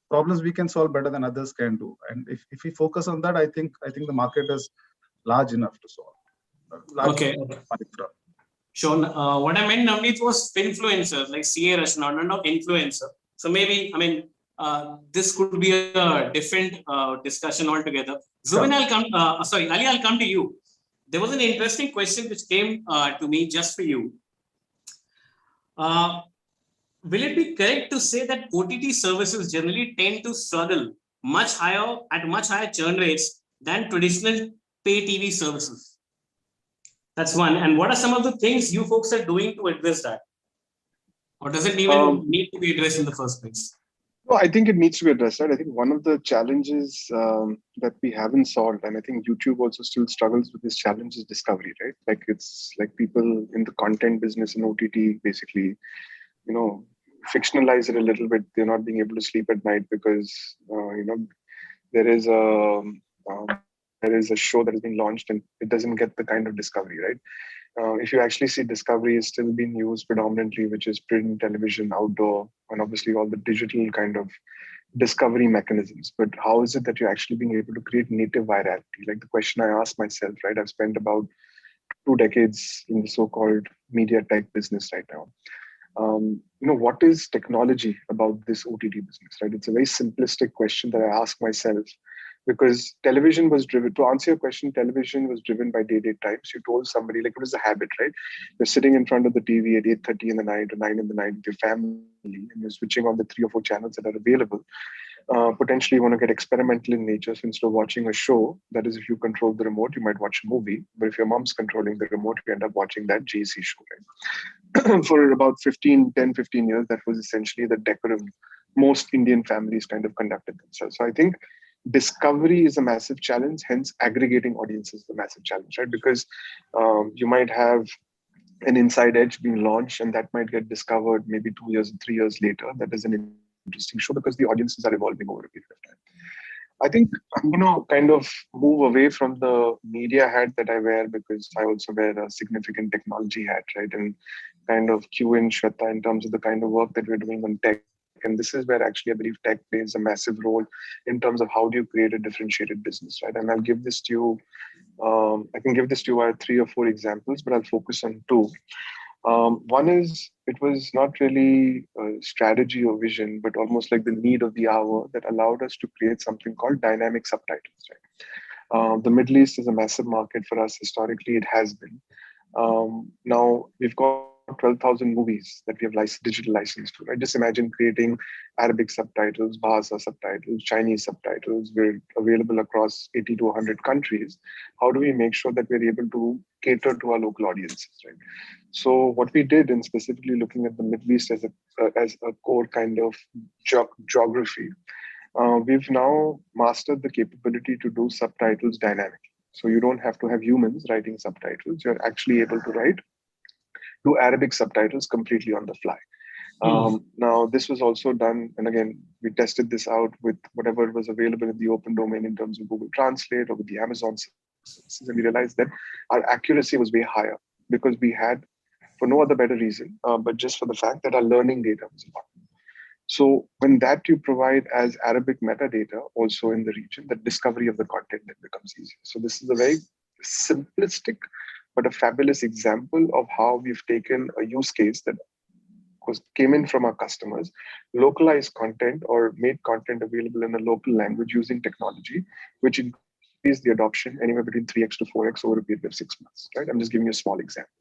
problems we can solve better than others can do. And if we focus on that, I think the market is large enough to solve. Okay. Sure. What I meant, Navneet, was influencers like CA Rashna, not influencer. So maybe, this could be a different discussion altogether. Zubin, sure. Ali, I'll come to you. There was an interesting question which came to me just for you. Will it be correct to say that OTT services generally tend to struggle at much higher churn rates than traditional pay TV services? That's one. And what are some of the things you folks are doing to address that? Or does it even need to be addressed in the first place? No, I think it needs to be addressed, right? I think one of the challenges that we haven't solved, and I think YouTube also still struggles with this challenge, is discovery, right? Like it's like people in the content business in OTT basically, fictionalize it a little bit. They're not being able to sleep at night because, there is a show that has been launched and it doesn't get the kind of discovery, right? If you actually see, discovery is still being used predominantly, which is print, television, outdoor, and obviously all the digital kind of discovery mechanisms. But how is it that you're actually being able to create native virality? Like the question I asked myself, right? I've spent about 2 decades in the so-called media tech business right now. What is technology about this OTT business, right? It's a very simplistic question that I ask myself, because television was driven, to answer your question, television was driven by day-to-day times. You told somebody, like, what is the habit, right? You're sitting in front of the TV at 8:30 in the night or 9 in the night with your family, and you're switching on the 3 or 4 channels that are available. Potentially you want to get experimental in nature. So instead of watching a show, that is, if you control the remote, you might watch a movie. But if your mom's controlling the remote, you end up watching that JC show, right? For about 10, 15 years, that was essentially the decorum most Indian families kind of conducted themselves. So I think discovery is a massive challenge, hence aggregating audiences is a massive challenge, right? Because you might have an inside edge being launched and that might get discovered maybe 2 years and 3 years later. That is an interesting show because the audiences are evolving over a period of time. I think I'm going to kind of move away from the media hat that I wear, because I also wear a significant technology hat, right? And kind of cue in Shweta in terms of the kind of work that we're doing on tech. And this is where actually I believe tech plays a massive role in terms of how do you create a differentiated business, right? And I'll give this to you, I can give this to you at 3 or 4 examples, but I'll focus on 2. One is it was not really a strategy or vision, but almost like the need of the hour that allowed us to create something called dynamic subtitles. Right? The Middle East is a massive market for us. Historically, it has been. Now we've got 12,000 movies that we have digital license to. Right? Just imagine creating Arabic subtitles, Bahasa subtitles, Chinese subtitles. We're available across 80 to 100 countries. How do we make sure that we're able to cater to our local audiences? Right? So what we did, in specifically looking at the Middle East as a core kind of geography, we've now mastered the capability to do subtitles dynamically. So you don't have to have humans writing subtitles. You're actually able to do Arabic subtitles completely on the fly. Now, this was also done, and again, we tested this out with whatever was available in the open domain in terms of Google Translate or with the Amazon services, and we realized that our accuracy was way higher because we had, for no other better reason, but just for the fact that our learning data was important. So when that you provide as Arabic metadata also in the region, the discovery of the content then becomes easier. So this is a very simplistic but a fabulous example of how we've taken a use case that came in from our customers, localized content or made content available in a local language using technology, which increased the adoption anywhere between 3x to 4x over a period of 6 months. Right? I'm just giving you a small example.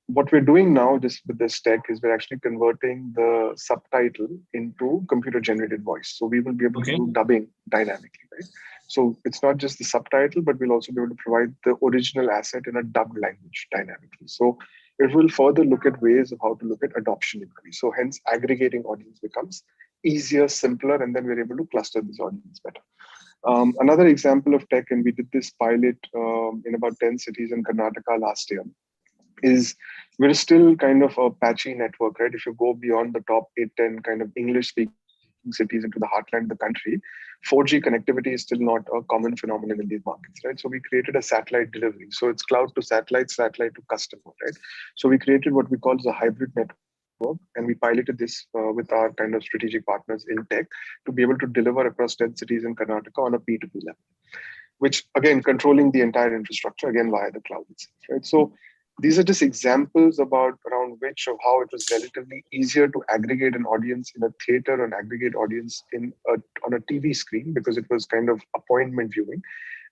What we're doing now just with this tech is we're actually converting the subtitle into computer generated voice. So we will be able to do dubbing dynamically, right? So it's not just the subtitle, but we'll also be able to provide the original asset in a dubbed language dynamically. So it will further look at ways of how to look at adoption increase. So hence aggregating audience becomes easier, simpler, and then we're able to cluster this audience better. Another example of tech, and we did this pilot in about 10 cities in Karnataka last year, is we're still kind of a patchy network, right? If you go beyond the top 8, 10 kind of English-speaking cities into the heartland of the country, 4G connectivity is still not a common phenomenon in these markets, right? So we created a satellite delivery. So it's cloud to satellite, satellite to customer, right? So we created what we call as a hybrid network, and we piloted this with our kind of strategic partners in tech to be able to deliver across 10 cities in Karnataka on a P2P level, which again, controlling the entire infrastructure, again, via the cloud itself, right? So these are just examples around which of how it was relatively easier to aggregate an audience in a theater and aggregate audience on a TV screen because it was kind of appointment viewing.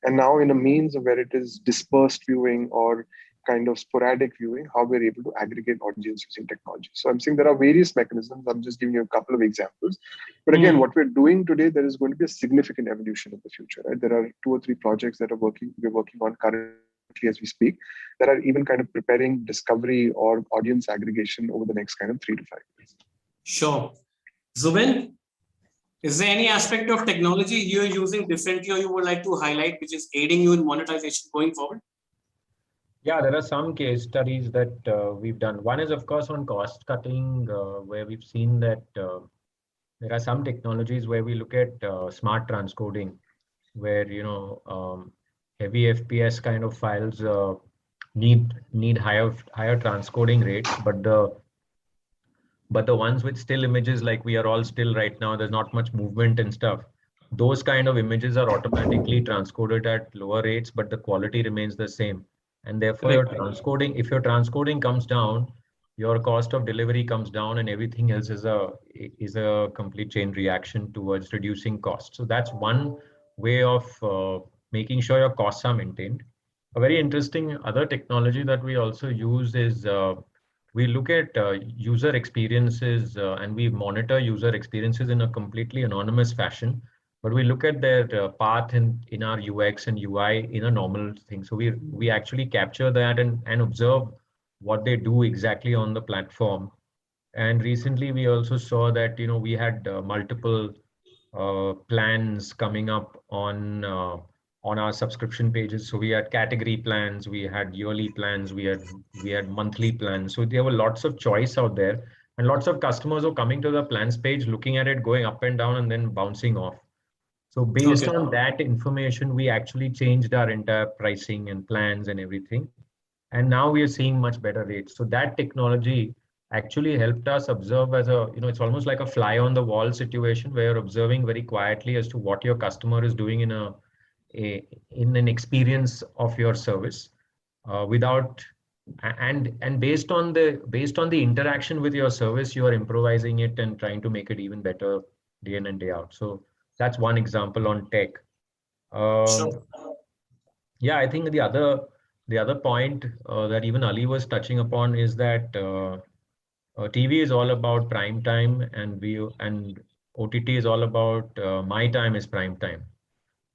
And now in a means of where it is dispersed viewing or kind of sporadic viewing, how we're able to aggregate audience using technology. So I'm saying there are various mechanisms. I'm just giving you a couple of examples. But again, what we're doing today, there is going to be a significant evolution in the future, right? There are 2 or 3 projects that we're working on currently as we speak, that are even kind of preparing discovery or audience aggregation over the next kind of 3 to 5 years. Sure. Zubin, is there any aspect of technology you're using differently or you would like to highlight which is aiding you in monetization going forward? Yeah, there are some case studies that we've done. One is, of course, on cost cutting, where we've seen that there are some technologies where we look at smart transcoding, where heavy FPS kind of files need higher transcoding rates, but the ones with still images, like we are all still right now, there's not much movement and stuff. Those kind of images are automatically transcoded at lower rates, but the quality remains the same. And therefore, if your transcoding comes down, your cost of delivery comes down, and everything else is a complete chain reaction towards reducing costs. So that's one way of making sure your costs are maintained. A very interesting other technology that we also use is we look at user experiences and we monitor user experiences in a completely anonymous fashion. But we look at their path in our UX and UI in a normal thing. So we actually capture that and observe what they do exactly on the platform. And recently we also saw that we had multiple plans coming up on our subscription pages. So we had category plans, we had yearly plans, we had monthly plans. So there were lots of choice out there, and lots of customers were coming to the plans page, looking at it, going up and down, and then bouncing off. So based on that information, we actually changed our entire pricing and plans and everything. And now we are seeing much better rates. So that technology actually helped us observe as it's almost like a fly on the wall situation where you're observing very quietly as to what your customer is doing in an experience of your service without And based on the interaction with your service, you are improvising it and trying to make it even better day in and day out. So that's one example on tech. Sure. Yeah, I think the other point that even Ali was touching upon is that TV is all about prime time, and OTT is all about my time is prime time.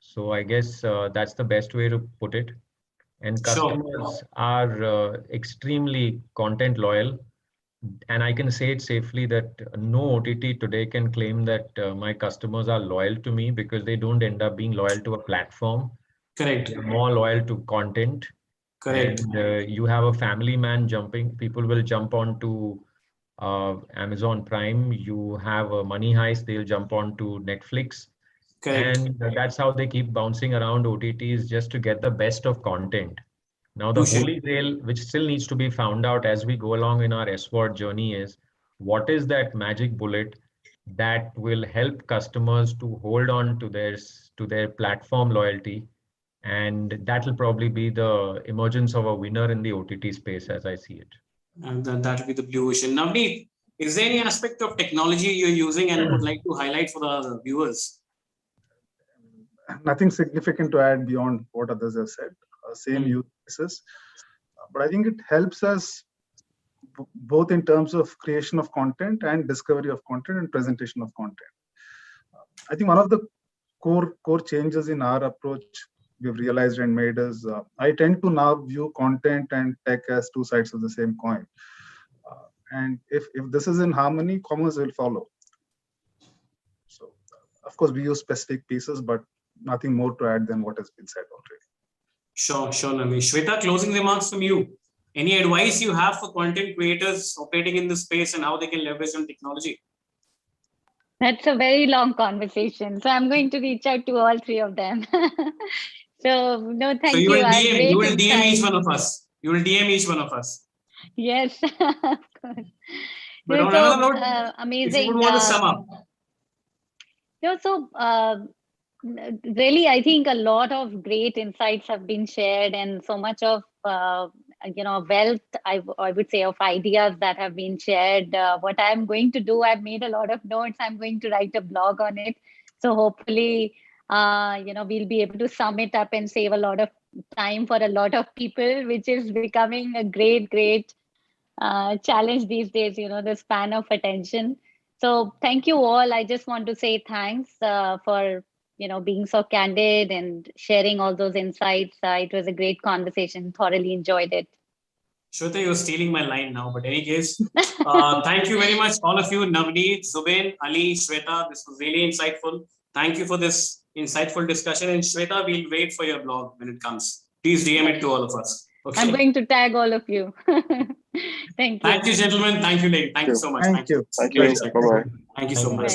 So I guess that's the best way to put it. And Sure. customers are extremely content loyal. And I can say it safely that no OTT today can claim that my customers are loyal to me, because they don't end up being loyal to a platform. Correct. They're more loyal to content. Correct. And you have a family man jumping, people will jump onto Amazon Prime. You have a Money Heist, they'll jump onto Netflix. Correct. And that's how they keep bouncing around OTTs just to get the best of content. Now, the Touché. holy grail, which still needs to be found out as we go along in our SWOT journey, is what is that magic bullet that will help customers to hold on to their platform loyalty. And that will probably be the emergence of a winner in the OTT space as I see it. And then that will be the blue ocean. Navneet, is there any aspect of technology you're using and would like to highlight for the viewers? Nothing significant to add beyond what others have said. Same use cases. But I think it helps us both in terms of creation of content and discovery of content and presentation of content. I think one of the core changes in our approach we've realized and made is I tend to now view content and tech as two sides of the same coin. And if this is in harmony, commerce will follow. So, of course, we use specific pieces, but nothing more to add than what has been said already. Sure, Navneet. Shweta, closing remarks from you. Any advice you have for content creators operating in this space and how they can leverage on technology? That's a very long conversation. So I'm going to reach out to all three of them. So no, thank you. So you will DM each one of us. You will DM each one of us. Yes, of course. But on another note, amazing. If you would want to sum up. Really, I think a lot of great insights have been shared, and so much of wealth, I would say, of ideas that have been shared. What I'm going to do, I've made a lot of notes. I'm going to write a blog on it. So hopefully, we'll be able to sum it up and save a lot of time for a lot of people, which is becoming a great challenge these days, the span of attention. So thank you all. I just want to say thanks for being so candid and sharing all those insights. It was a great conversation. Thoroughly enjoyed it. Shweta, you're stealing my line now, but any case, thank you very much, all of you. Navneet, Zubain, Ali, Shweta, this was really insightful. Thank you for this insightful discussion. And Shweta, we'll wait for your blog when it comes. Please DM it to all of us. Okay. I'm going to tag all of you. Thank you. Thank you, gentlemen. Thank you, lady. Thank you so much. Thank you. Thank you. Bye-bye. Thank you so much.